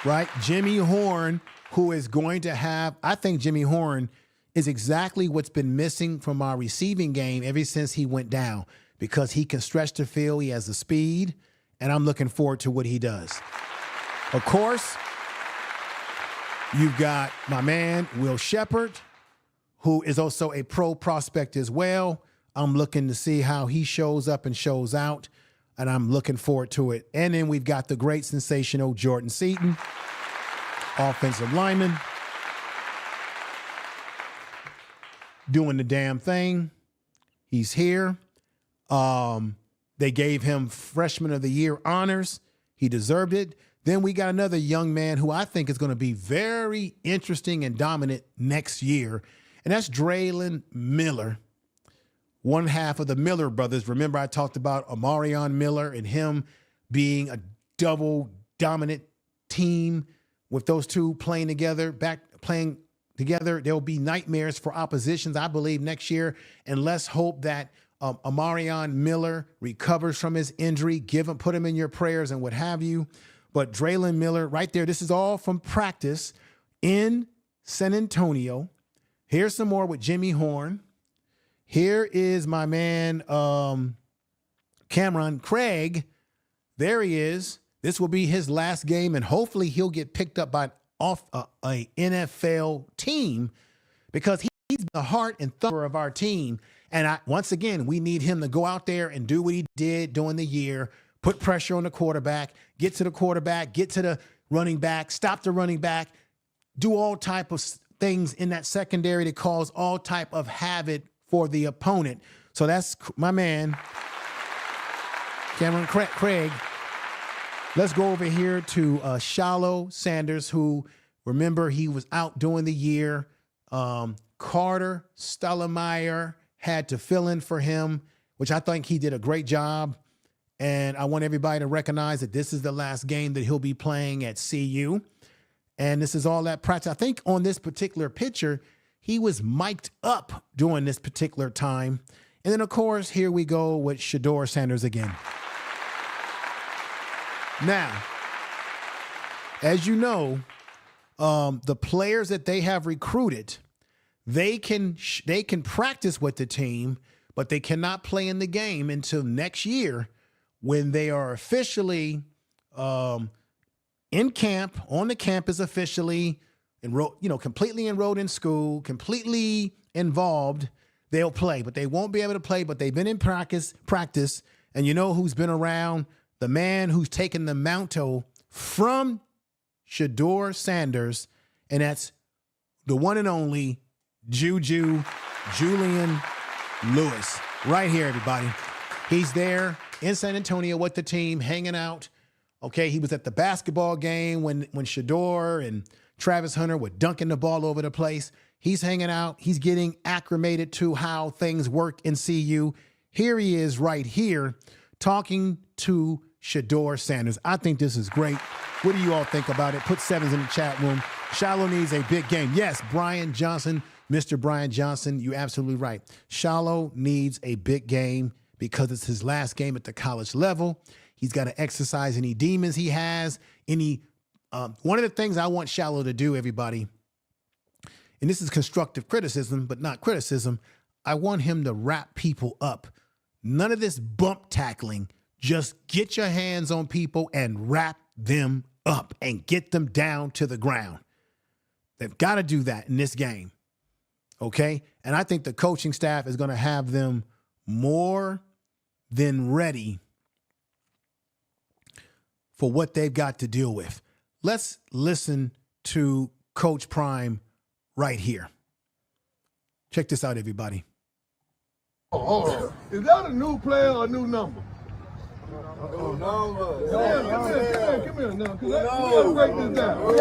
Right. Jimmy Horn, who is going to have, I think Jimmy Horn is exactly what's been missing from our receiving game ever since he went down, because he can stretch the field, he has the speed, and I'm looking forward to what he does. Of course, you've got my man, Will Shepard, who is also a pro prospect as well. I'm looking to see how he shows up and shows out, and I'm looking forward to it. And then we've got the great, sensational Jordan Seaton, offensive lineman, doing the damn thing. He's here. They gave him Freshman of the Year honors. He deserved it. Then we got another young man who I think is going to be very interesting and dominant next year, and that's Draylon Miller, one half of the Miller brothers. Remember, I talked about Amarion Miller and him being a double dominant team with those two playing together. There'll be nightmares for oppositions, I believe, next year. And let's hope that Amarion Miller recovers from his injury. Put him in your prayers and what have you. But Draylon Miller, right there, this is all from practice in San Antonio. Here's some more with Jimmy Horn. Here is my man, Cameron Craig. There he is. This will be his last game, and hopefully he'll get picked up by a NFL team because he's the heart and thumper of our team. And once again, we need him to go out there and do what he did during the year, put pressure on the quarterback, get to the quarterback, get to the running back, stop the running back, do all type of things in that secondary to cause all type of havoc for the opponent. So that's my man, Cameron Craig. Let's go over here to Shedeur Sanders, who, remember, he was out during the year. Carter Stottlemyre had to fill in for him, which I think he did a great job. And I want everybody to recognize that this is the last game that he'll be playing at CU. And this is all that practice. I think on this particular picture, he was mic'd up during this particular time. And then, of course, here we go with Shedeur Sanders again. Now, as you know, the players that they have recruited, they can practice with the team, but they cannot play in the game until next year when they are officially in camp, on the campus officially, enrolled, completely enrolled in school, completely involved. They'll play, but they won't be able to play, but they've been in practice. And you know who's been around? The man who's taken the mantle from Shedeur Sanders, and that's the one and only Julian Lewis. Right here, everybody. He's there in San Antonio with the team, hanging out. Okay, he was at the basketball game when Shedeur and Travis Hunter were dunking the ball over the place. He's hanging out. He's getting acclimated to how things work in CU. Here he is right here talking to Shedeur Sanders. I think this is great. What do you all think about it? Put sevens in the chat room. Shiloh needs a big game. Yes, Brian Johnson, Mr. Brian Johnson, you're absolutely right. Shiloh needs a big game because it's his last game at the college level. He's got to exercise any demons he has. One of the things I want Shiloh to do, everybody, and this is constructive criticism, but not criticism, I want him to wrap people up. None of this bump tackling. Just get your hands on people and wrap them up and get them down to the ground. They've got to do that in this game, okay? And I think the coaching staff is going to have them more than ready for what they've got to deal with. Let's listen to Coach Prime right here. Check this out, everybody. Hold on. Is that a new player or a new number? No. Come here now, because we got to break this down. We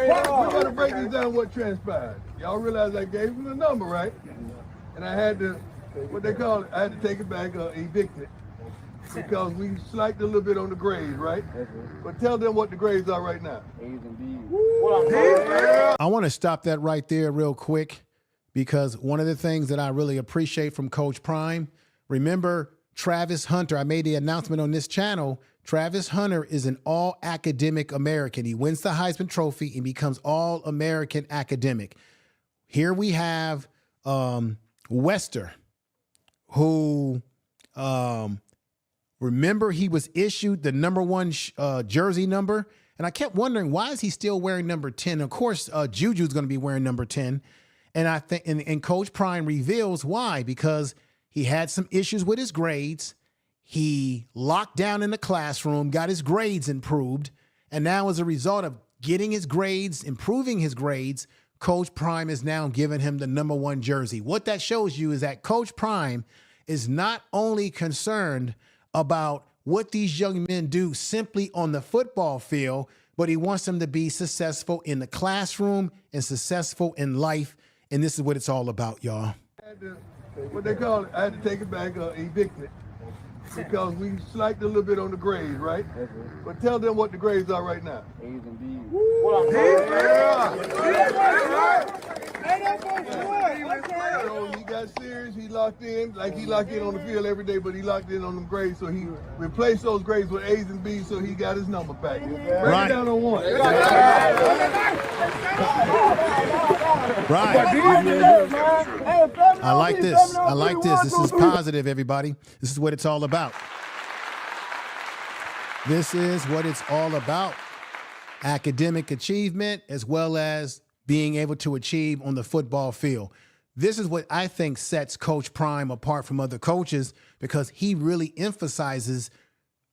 got to break this down what transpired. Y'all realize I gave him the number, right? And I had to, what they call it, I had to take it back, evict it, because we slacked a little bit on the grades, right? But tell them what the grades are right now. A's and B's. I want to stop that right there real quick, because one of the things that I really appreciate from Coach Prime, remember Travis Hunter, I made the announcement on this channel, Travis Hunter is an all-academic American. He wins the Heisman Trophy and becomes all-American academic. Here we have Wester, who, remember, he was issued the number 1 jersey number, and I kept wondering, why is he still wearing number 10? Of course, Juju's going to be wearing number 10, and I think, and Coach Prime reveals why, because he had some issues with his grades. He locked down in the classroom, got his grades improved, and now as a result of getting his grades, improving his grades, Coach Prime is now giving him the number 1 jersey. What that shows you is that Coach Prime is not only concerned about what these young men do simply on the football field, but he wants them to be successful in the classroom and successful in life. And this is what it's all about, y'all. What they call it, I had to take it back, evict it, because we slacked a little bit on the grades, right? But tell them what the grades are right now. A's and B's. He got serious. He locked in. Like he locked in on the field every day, but he locked in on them grades. So he replaced those grades with A's and B's, so he got his number back. Break it down on one. Right. I like this. I like this. This is positive, everybody. This is what it's all about. This is what it's all about. Academic achievement as well as being able to achieve on the football field. This is what I think sets Coach Prime apart from other coaches, because he really emphasizes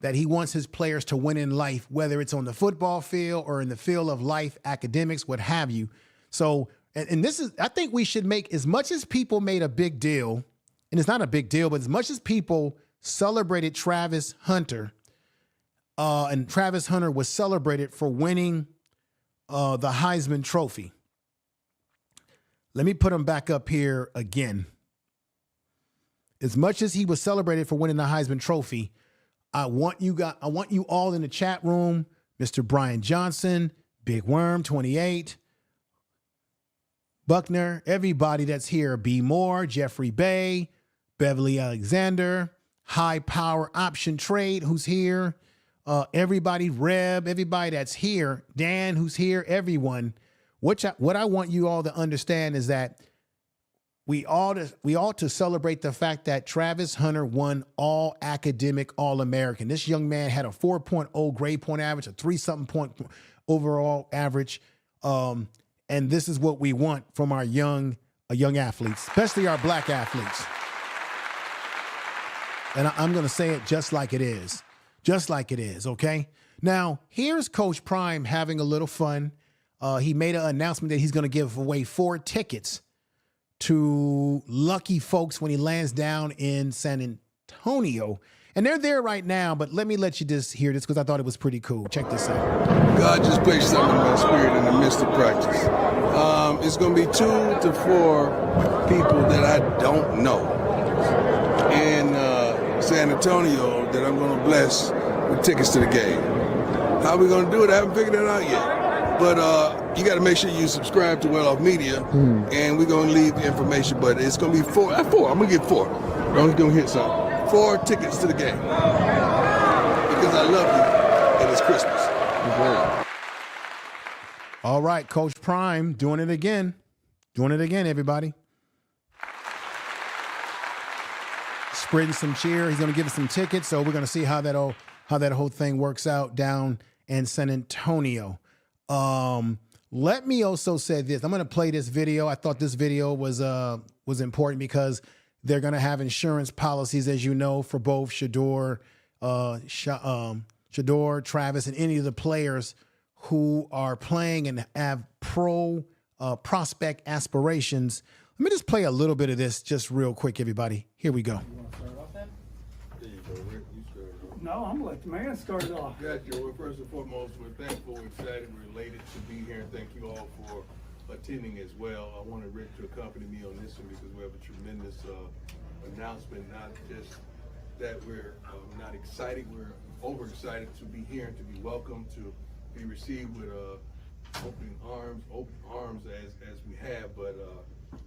that he wants his players to win in life, whether it's on the football field or in the field of life, academics, what have you. So, and this is, I think we should make, as much as people made a big deal, and it's not a big deal, but as much as people celebrated Travis Hunter, and Travis Hunter was celebrated for winning the Heisman Trophy. Let me put him back up here again. As much as he was celebrated for winning the Heisman Trophy, I want you all in the chat room, Mr. Brian Johnson, Big Worm 28, Buckner, everybody that's here, B. Moore, Jeffrey Bay, Beverly Alexander, High Power Option Trade, who's here, everybody, Reb, everybody that's here, Dan, who's here, everyone. What I want you all to understand is that we ought to celebrate the fact that Travis Hunter won all academic All-American. This young man had a 4.0 grade point average, a 3-something point overall average. And this is what we want from our young athletes, especially our black athletes. And I'm going to say it just like it is. Just like it is, okay? Now, here's Coach Prime having a little fun. He made an announcement that he's going to give away 4 tickets to lucky folks when he lands down in San Antonio. And they're there right now, but let me let you just hear this because I thought it was pretty cool. Check this out. God just placed something in my spirit in the midst of practice. It's going to be 2 to 4 people that I don't know in San Antonio that I'm going to bless with tickets to the game. How we going to do it? I haven't figured it out yet. But you got to make sure you subscribe to Well Off Media, and we're going to leave the information. But it's going to be 4. I'm going to get 4. I'm going to hit something. 4 tickets to the game. Because I love you, and it's Christmas. All right, Coach Prime doing it again. Doing it again, everybody. Spreading some cheer. He's going to give us some tickets, so we're going to see how that whole thing works out down in San Antonio. Let me also say this. I'm going to play this video. I thought this video was important because they're going to have insurance policies, as you know, for both Shedeur, Travis, and any of the players who are playing and have prospect aspirations. Let me just play a little bit of this just real quick, everybody. Here we go. No, I'm gonna let the man start it off. Yeah, Joe. Well, first and foremost, we're thankful, we're excited, we're elated to be here, and thank you all for attending as well. I wanted Rick to accompany me on this one because we have a tremendous announcement. Not just that we're not excited, we're overexcited to be here and to be welcomed, to be received with open arms as we have. But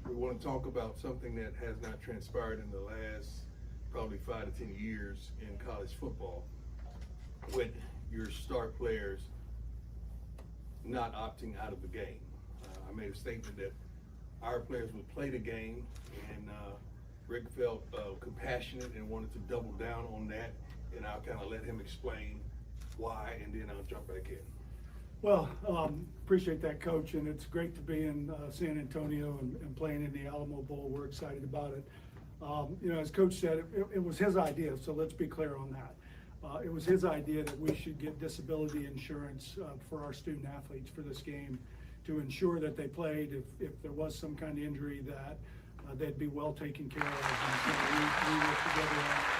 we want to talk about something that has not transpired in the last probably 5 to 10 years in college football, with your star players not opting out of the game. I made a statement that our players would play the game, and Rick felt compassionate and wanted to double down on that, and I'll kind of let him explain why, and then I'll jump back in. Well, appreciate that, Coach, and it's great to be in San Antonio and playing in the Alamo Bowl. We're excited about it. As Coach said, it was his idea, so let's be clear on that. It was his idea that we should get disability insurance for our student athletes for this game to ensure that they played. If there was some kind of injury, that they'd be well taken care of. And so we worked together on that.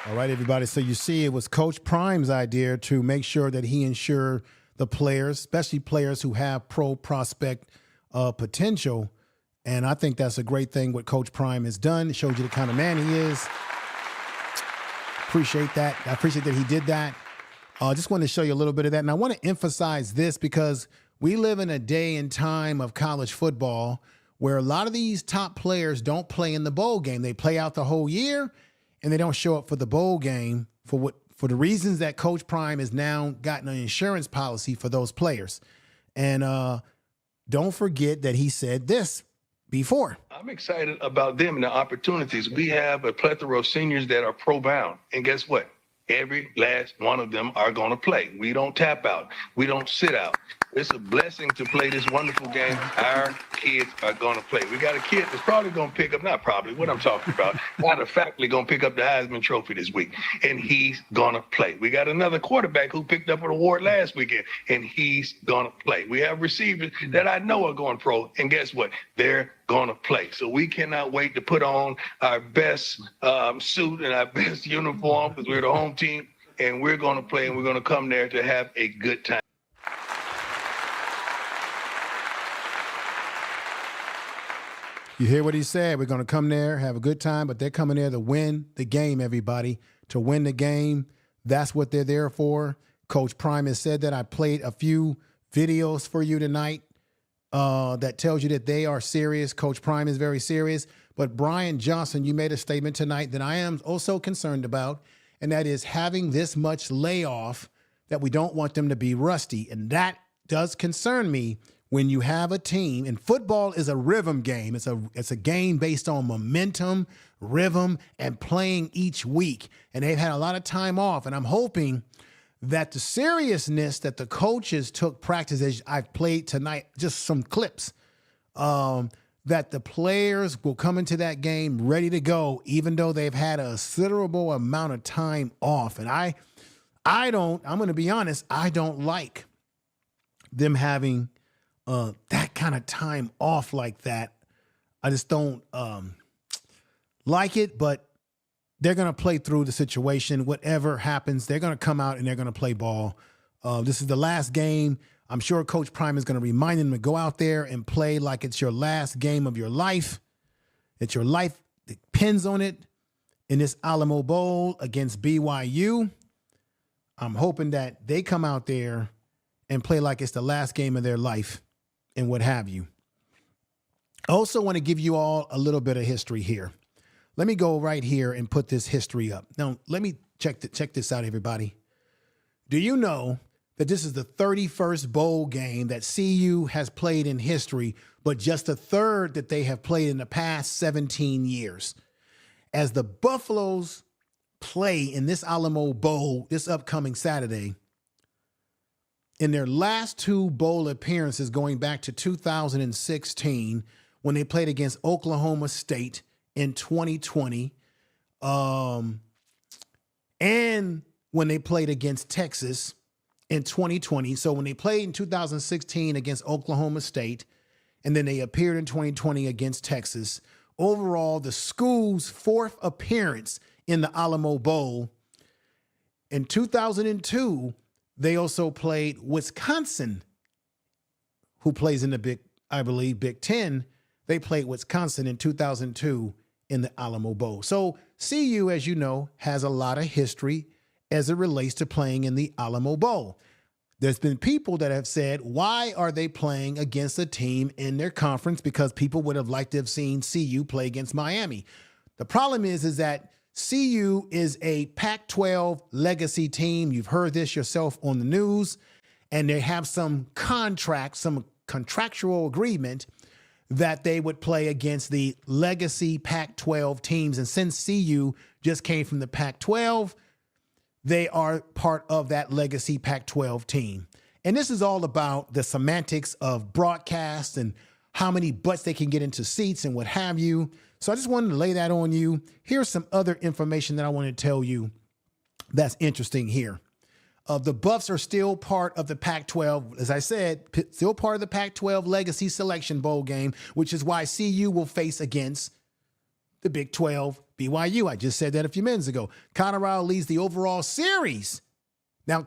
All right, everybody. So you see, it was Coach Prime's idea to make sure that he insured the players, especially players who have prospect potential. And I think that's a great thing what Coach Prime has done. It shows you the kind of man he is. Appreciate that. I appreciate that he did that. I just wanted to show you a little bit of that. And I want to emphasize this because we live in a day and time of college football where a lot of these top players don't play in the bowl game. They play out the whole year and they don't show up for the bowl game for the reasons that Coach Prime has now gotten an insurance policy for those players. And don't forget that he said this before. I'm excited about them and the opportunities. We have a plethora of seniors that are pro-bound. And guess what? Every last one of them are going to play. We don't tap out. We don't sit out. It's a blessing to play this wonderful game. Our kids are going to play. We got a kid that's probably going to pick up, not probably, what I'm talking about, matter of factly going to pick up the Heisman Trophy this week, and he's going to play. We got another quarterback who picked up an award last weekend, and he's going to play. We have receivers that I know are going pro, and guess what? They're going to play. So we cannot wait to put on our best suit and our best uniform because we're the home team, and we're going to play, and we're going to come there to have a good time. You hear what he said? We're going to come there, have a good time, but they're coming there to win the game, everybody. To win the game, that's what they're there for. Coach Prime has said that. I played a few videos for you tonight that tells you that they are serious. Coach Prime is very serious. But Brian Johnson, you made a statement tonight that I am also concerned about, and that is having this much layoff that we don't want them to be rusty. And that does concern me. When you have a team, and football is a rhythm game. It's a game based on momentum, rhythm, and playing each week. And they've had a lot of time off. And I'm hoping that the seriousness that the coaches took practice, as I've played tonight, just some clips, that the players will come into that game ready to go, even though they've had a considerable amount of time off. And I'm going to be honest, I don't like them having that kind of time off like that. I just don't like it, but they're going to play through the situation. Whatever happens, they're going to come out and they're going to play ball. This is the last game. I'm sure Coach Prime is going to remind them to go out there and play like it's your last game of your life. It's your life depends on it in this Alamo Bowl against BYU. I'm hoping that they come out there and play like it's the last game of their life and what have you. I also want to give you all a little bit of history here. Let me go right here and put this history up. Now, let me check this out, everybody. Do you know that this is the 31st bowl game that CU has played in history, but just the third that they have played in the past 17 years? As the Buffaloes play in this Alamo Bowl this upcoming Saturday, in their last two bowl appearances going back to 2016, when they played against Oklahoma State in 2020, and when they played against Texas in 2020. So when they played in 2016 against Oklahoma State, and then they appeared in 2020 against Texas, overall, the school's fourth appearance in the Alamo Bowl. In 2002, they also played Wisconsin, who plays in the Big Ten. They played Wisconsin in 2002 in the Alamo Bowl. So CU, as you know, has a lot of history as it relates to playing in the Alamo Bowl. There's been people that have said, why are they playing against a team in their conference? Because people would have liked to have seen CU play against Miami. The problem is that CU is a Pac-12 legacy team. You've heard this yourself on the news, and they have some contractual agreement that they would play against the legacy Pac-12 teams. And since CU just came from the Pac-12, they are part of that legacy Pac-12 team. And this is all about the semantics of broadcast and how many butts they can get into seats and what have you. So I just wanted to lay that on you. Here's some other information that I want to tell you that's interesting here. The Buffs are still part of the Pac-12. As I said, still part of the Pac-12 Legacy Selection Bowl game, which is why CU will face against the Big 12 BYU. I just said that a few minutes ago. Colorado leads the overall series. Now,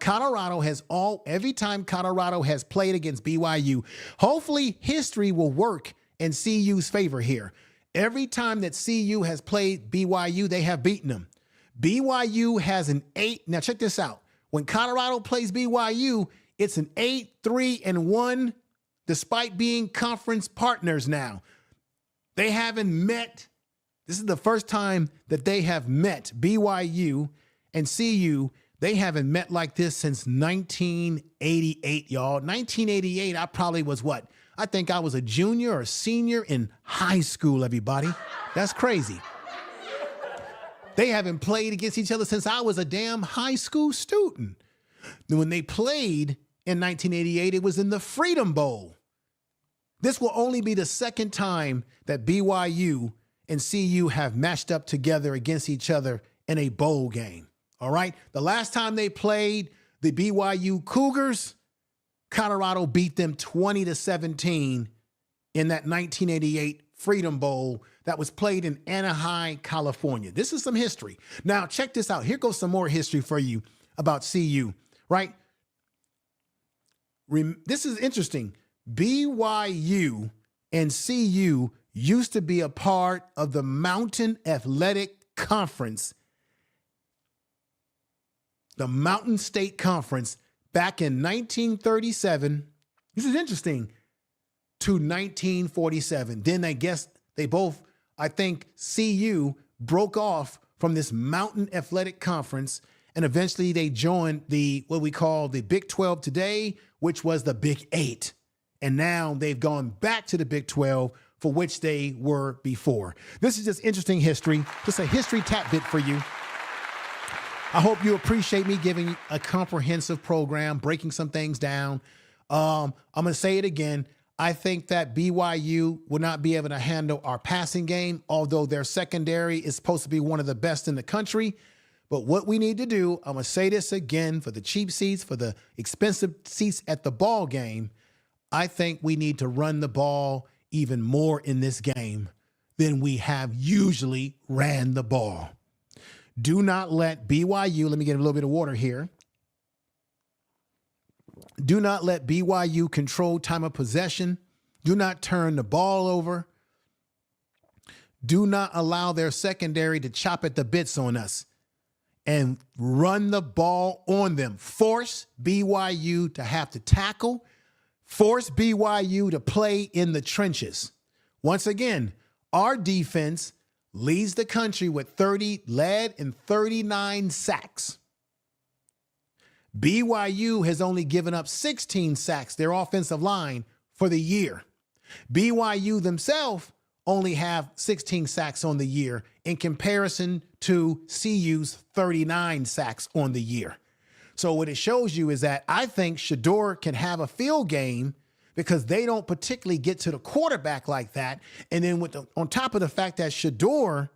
every time Colorado has played against BYU, hopefully history will work in CU's favor here. Every time that CU has played BYU, they have beaten them. BYU has an 8. Now, check this out. When Colorado plays BYU, It's an 8-3-1 despite being conference partners now. They haven't met. This is the first time that they have met. BYU and CU, they haven't met like this since 1988, y'all. 1988, I probably was what? I think I was a junior or senior in high school, everybody. That's crazy. They haven't played against each other since I was a damn high school student. When they played in 1988, it was in the Freedom Bowl. This will only be the second time that BYU and CU have matched up together against each other in a bowl game. All right? The last time they played the BYU Cougars, Colorado beat them 20-17 in that 1988 Freedom Bowl that was played in Anaheim, California. This is some history. Now, check this out. Here goes some more history for you about CU, right? This is interesting. BYU and CU used to be a part of the Mountain Athletic Conference, the Mountain State Conference, back in 1937. This is interesting. To 1947. Then I think CU broke off from this Mountain Athletic Conference, and eventually they joined what we call the Big 12 today, which was the Big 8. And now they've gone back to the Big 12, for which they were before. This is just interesting history, just a history tap bit for you. I hope you appreciate me giving a comprehensive program, breaking some things down. I'm going to say it again. I think that BYU will not be able to handle our passing game, although their secondary is supposed to be one of the best in the country. But what we need to do, I'm going to say this again, for the cheap seats, for the expensive seats at the ball game, I think we need to run the ball even more in this game than we have usually ran the ball. Do not let BYU, let me get a little bit of water here. Do not let BYU control time of possession. Do not turn the ball over. Do not allow their secondary to chop at the bits on us and run the ball on them. Force BYU to have to tackle. Force BYU to play in the trenches. Once again, our defense leads the country with led in 39 sacks. BYU has only given up 16 sacks, their offensive line, for the year. BYU themselves only have 16 sacks on the year in comparison to CU's 39 sacks on the year. So what it shows you is that I think Shedeur can have a field game because they don't particularly get to the quarterback like that. And then on top of the fact that Shedeur,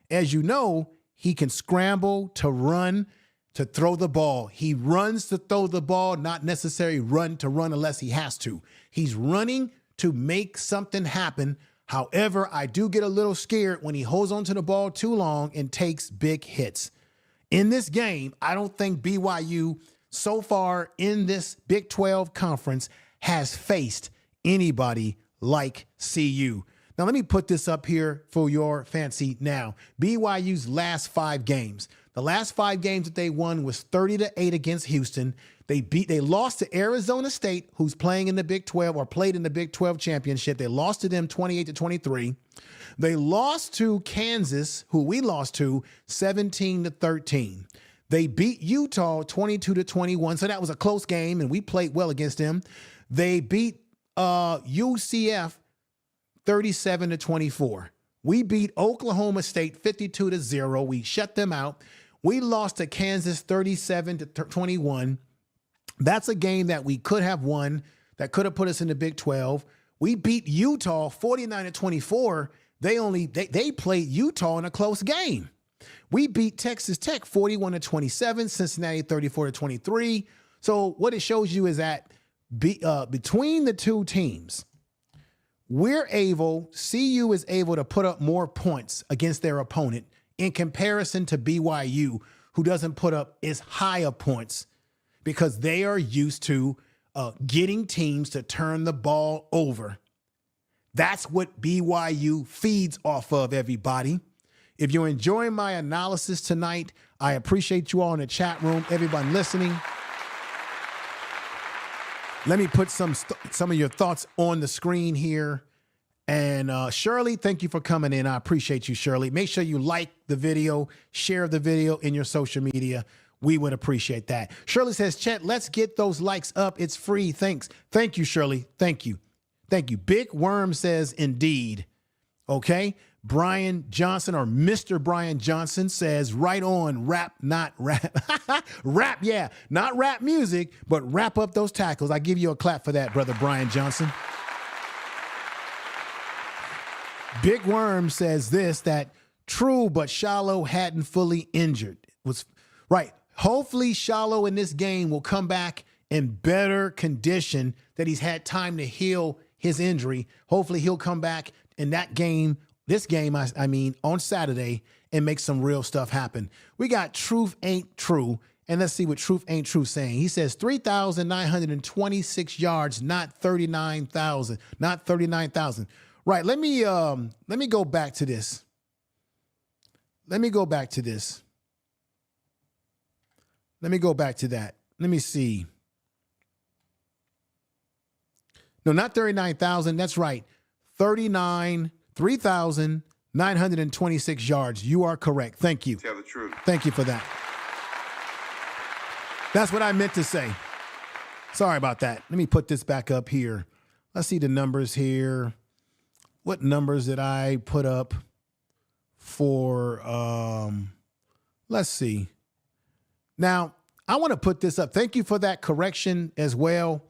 as you know, he can scramble to run, to throw the ball. He runs to throw the ball, not necessarily run to run unless he has to. He's running to make something happen. However, I do get a little scared when he holds onto the ball too long and takes big hits. In this game, I don't think BYU so far in this Big 12 conference has faced anybody like CU. Now, let me put this up here for your fancy now. BYU's last 5 games. The last 5 games that they won was 30-8 against Houston. They lost to Arizona State, who's playing in the Big 12 or played in the Big 12 championship. They lost to them 28-23. They lost to Kansas, who we lost to 17-13. They beat Utah 22-21. So that was a close game, and we played well against them. They beat UCF 37-24. We beat Oklahoma State 52-0. We shut them out. We lost to Kansas 37-21. That's a game that we could have won, that could have put us in the Big 12. We beat Utah 49-24. They played Utah in a close game. We beat Texas Tech 41-27, Cincinnati 34-23. So what it shows you is that between the two teams, CU is able to put up more points against their opponent in comparison to BYU, who doesn't put up as high of points because they are used to getting teams to turn the ball over. That's what BYU feeds off of, everybody. If you're enjoying my analysis tonight, I appreciate you all in the chat room, everyone listening. Let me put some of your thoughts on the screen here. And Shirley, thank you for coming in. I appreciate you, Shirley. Make sure you like the video, share the video in your social media. We would appreciate that. Shirley says, Chet, let's get those likes up. It's free. Thanks. Thank you, Shirley. Thank you. Thank you. Big Worm says, indeed. Okay. Brian Johnson, or Mr. Brian Johnson, says, right on, rap, not rap. Rap, yeah. Not rap music, but wrap up those tackles. I give you a clap for that, brother Brian Johnson. Big Worm says this, that true, but Shallow hadn't fully injured. Was right. Hopefully Shallow in this game will come back in better condition, that he's had time to heal his injury. Hopefully he'll come back in that game, this game, I mean, on Saturday, and make some real stuff happen. We got Truth Ain't True, and let's see what Truth Ain't True saying. He says 3,926 yards, not 39,000, not 39,000. Right, let me go back to this. Let me go back to this. Let me go back to that. Let me see. No, not 39,000. That's right. 3,926 yards. You are correct. Thank you. Tell the truth. Thank you for that. That's what I meant to say. Sorry about that. Let me put this back up here. Let's see the numbers here. What numbers did I put up for, let's see. Now, I want to put this up. Thank you for that correction as well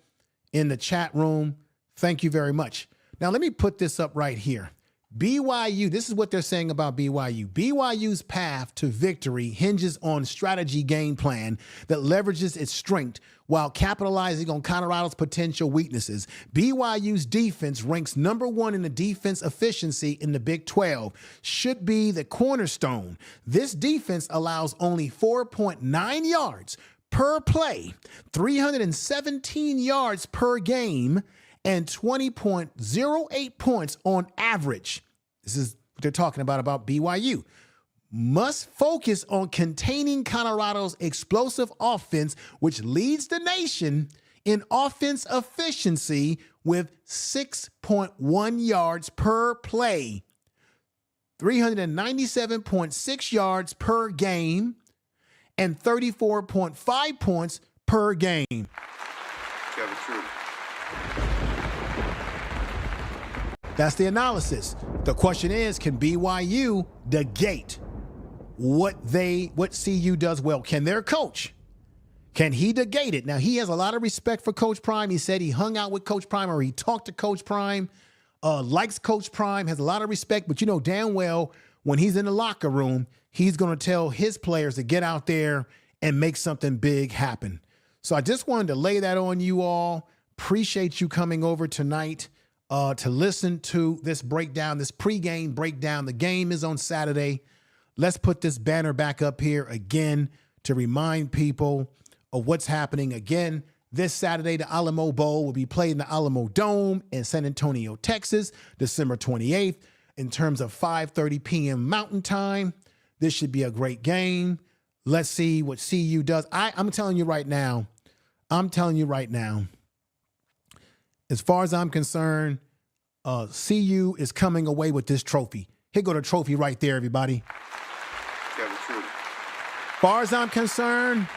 in the chat room. Thank you very much. Now, let me put this up right here. BYU, this is what they're saying about BYU. BYU's path to victory hinges on strategy game plan that leverages its strength while capitalizing on Colorado's potential weaknesses. BYU's defense ranks #1 in the defense efficiency in the Big 12, should be the cornerstone. This defense allows only 4.9 yards per play, 317 yards per game, and 20.08 points on average. This is what they're talking about BYU. Must focus on containing Colorado's explosive offense, which leads the nation in offense efficiency with 6.1 yards per play, 397.6 yards per game, and 34.5 points per game. Tell the truth. That's the analysis. The question is, can BYU negate what CU does well? Can their coach, can he negate it? Now, he has a lot of respect for Coach Prime. He said he hung out with Coach Prime, or he talked to Coach Prime, likes Coach Prime, has a lot of respect. But you know damn well when he's in the locker room, he's going to tell his players to get out there and make something big happen. So I just wanted to lay that on you all. Appreciate you coming over tonight to listen to this breakdown, this pregame breakdown. The game is on Saturday. Let's put this banner back up here again to remind people of what's happening. Again, this Saturday, the Alamo Bowl will be played in the Alamo Dome in San Antonio, Texas, December 28th, in terms of 5:30 p.m. Mountain Time. This should be a great game. Let's see what CU does. I'm telling you right now, as far as I'm concerned, CU is coming away with this trophy. Here go the trophy right there, everybody. Tell the truth. As far as I'm concerned,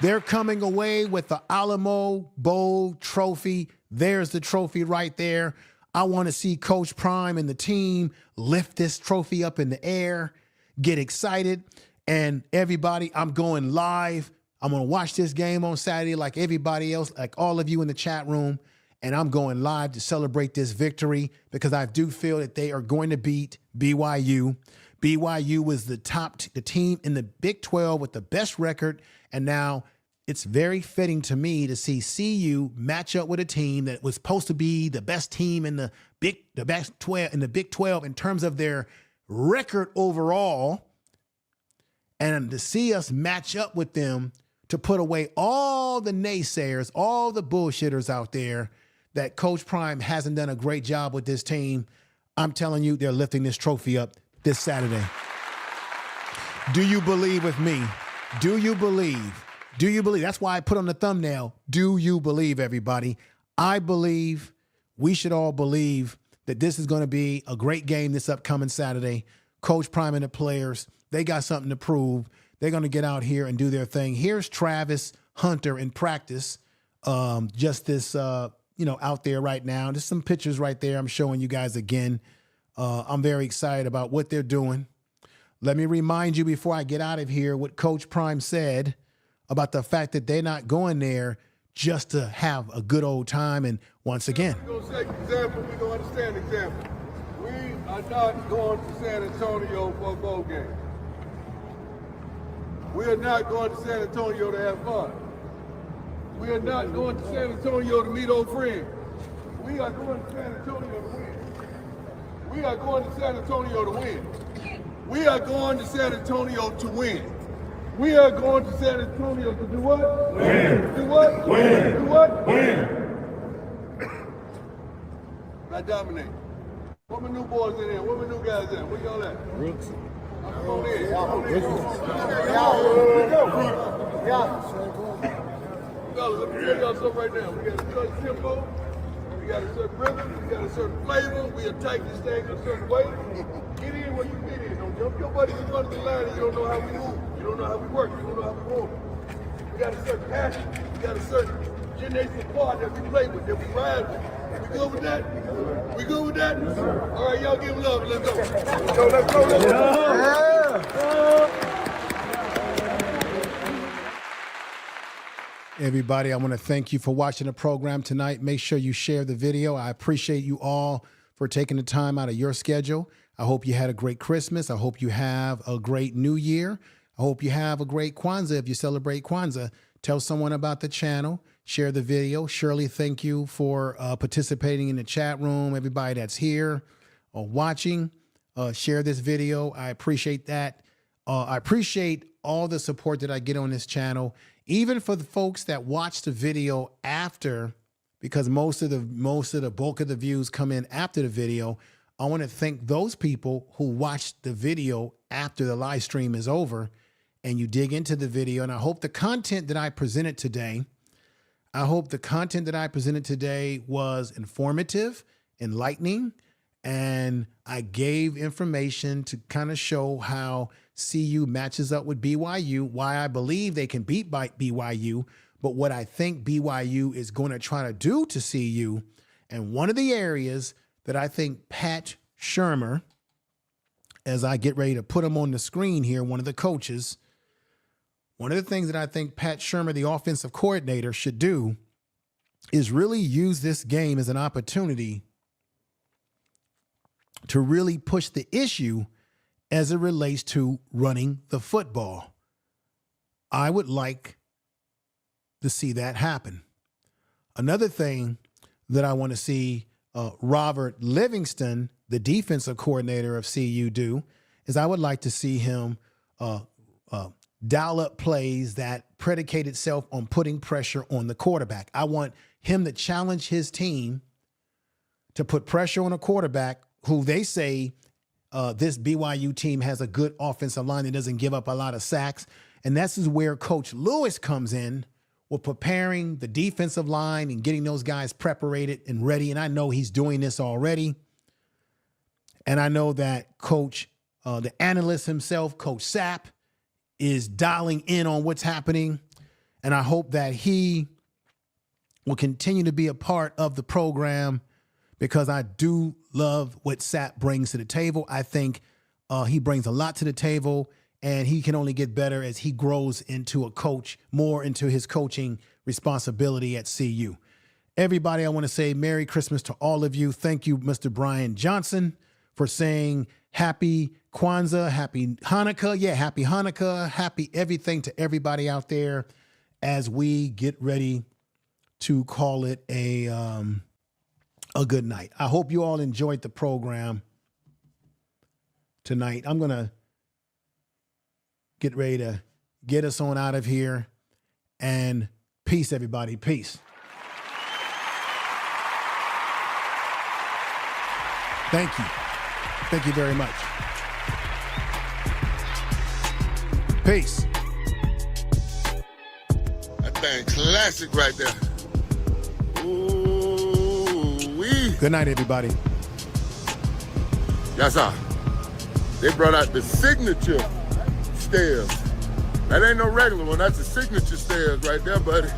they're coming away with the Alamo Bowl trophy. There's the trophy right there. I want to see Coach Prime and the team lift this trophy up in the air, get excited. And everybody, I'm going live. I'm going to watch this game on Saturday like everybody else, like all of you in the chat room. And I'm going live to celebrate this victory because I do feel that they are going to beat BYU. BYU was the team in the Big 12 with the best record. And now it's very fitting to me to see CU match up with a team that was supposed to be the best team in the Big 12 in terms of their record overall. And to see us match up with them to put away all the naysayers, all the bullshitters out there that Coach Prime hasn't done a great job with this team. I'm telling you, they're lifting this trophy up this Saturday. Do you believe with me? Do you believe Do you believe? That's why I put on the thumbnail, do you believe, everybody? I believe, we should all believe that this is going to be a great game this upcoming Saturday. Coach Prime and the players, they got something to prove. They're going to get out here and do their thing. Here's Travis Hunter in practice, just this, out there right now. Just some pictures right there I'm showing you guys again. I'm very excited about what they're doing. Let me remind you before I get out of here what Coach Prime said about the fact that they're not going there just to have a good old time. And once again, We're going to take example. We're going to understand example. We are not going to San Antonio for a bowl game. We are not going to San Antonio to have fun. We are not going to San Antonio to meet old friends. We are going to San Antonio to win. We are going to San Antonio to win. We are going to San Antonio to win. We are going to San Antonio to do what? Win. Do what? Win. Do what? Win. Not dominate. Where my new boys in here? Where my new guys in? Where y'all at? Rooks. Come on in. Come on in. Fellas, let me tell y'all something right now. We got a certain tempo. We got a certain rhythm. We got a certain flavor. We attack this thing a certain way. Get in where you fit in. Don't jump your buddies in front of the line and you don't know how we move. You don't know how we work. You don't know how we roll. We got a certain passion. We got a certain generation part that we play with, that we ride with. We good with that? We good with that? All right, y'all give them love. Let's go. Let's go, let's go, let's go. everybody, I want to thank you for watching the program tonight. Make sure you share the video. I appreciate you all for taking the time out of your schedule. I hope you had a great Christmas. I hope you have a great New Year. I hope you have a great Kwanzaa. If you celebrate Kwanzaa, tell someone about the channel. Share the video. Shirley, thank you for participating in the chat room. Everybody that's here or watching, share this video. I appreciate that. I appreciate all the support that I get on this channel, even for the folks that watch the video after, because most of the bulk of the views come in after the video. I want to thank those people who watched the video after the live stream is over and you dig into the video. And I hope the content that I presented today, was informative, enlightening, and I gave information to kind of show how CU matches up with BYU, why I believe they can beat BYU, but what I think BYU is going to try to do to CU. And one of the areas that I think Pat Shurmur, as I get ready to put him on the screen here, one of the coaches, one of the things that I think Pat Shurmur, the offensive coordinator, should do is really use this game as an opportunity to really push the issue as it relates to running the football. I would like to see that happen. Another thing that I want to see Robert Livingston, the defensive coordinator of CU, do is I would like to see him dial up plays that predicate itself on putting pressure on the quarterback. I want him to challenge his team to put pressure on a quarterback who they say this BYU team has a good offensive line that doesn't give up a lot of sacks. And this is where Coach Lewis comes in with preparing the defensive line and getting those guys preparated and ready. And I know he's doing this already. And I know that Coach, the analyst himself, Coach Sapp, is dialing in on what's happening. And I hope that he will continue to be a part of the program because I do love what Sapp brings to the table. I think he brings a lot to the table, and he can only get better as he grows into a coach, more into his coaching responsibility at CU. Everybody, I want to say Merry Christmas to all of you. Thank you, Mr. Brian Johnson, for saying Happy Kwanzaa, Happy Hanukkah. Yeah, Happy Hanukkah, happy everything to everybody out there as we get ready to call it a good night. I hope you all enjoyed the program tonight. I'm going to get ready to get us on out of here. And peace, everybody. Peace. Thank you. Thank you very much. Peace. That thing classic right there. Ooh-wee. Good night, everybody. Yes, sir. They brought out the signature stairs. That ain't no regular one. That's the signature stairs right there, buddy.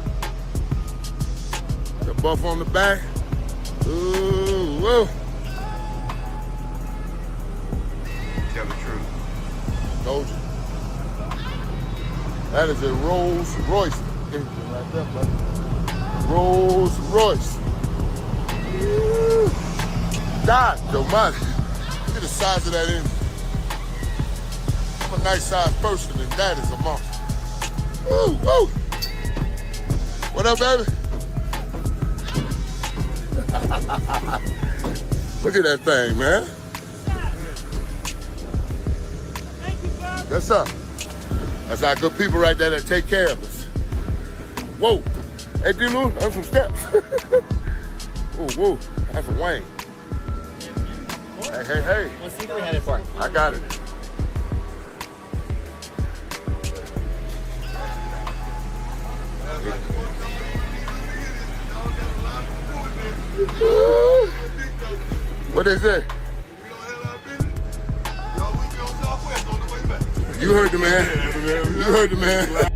The buff on the back. Ooh, whoa. Tell the truth. Told you. That is a Rolls Royce engine right there, buddy. Rolls Royce. Woo. God, almighty. Look at the size of that engine. I'm a nice sized person, and that is a monster. Woo, woo. What up, baby? Look at that thing, man. Yes, sir. That's our good people right there that take care of us. Whoa. Hey, D-Lou, that's some steps. Ooh, whoa. That's a Wayne. Hey, hey, hey. What seat are we headed for? I got it. What is it? You heard the man. You heard the man.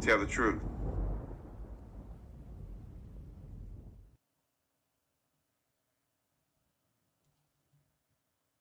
Tell the truth.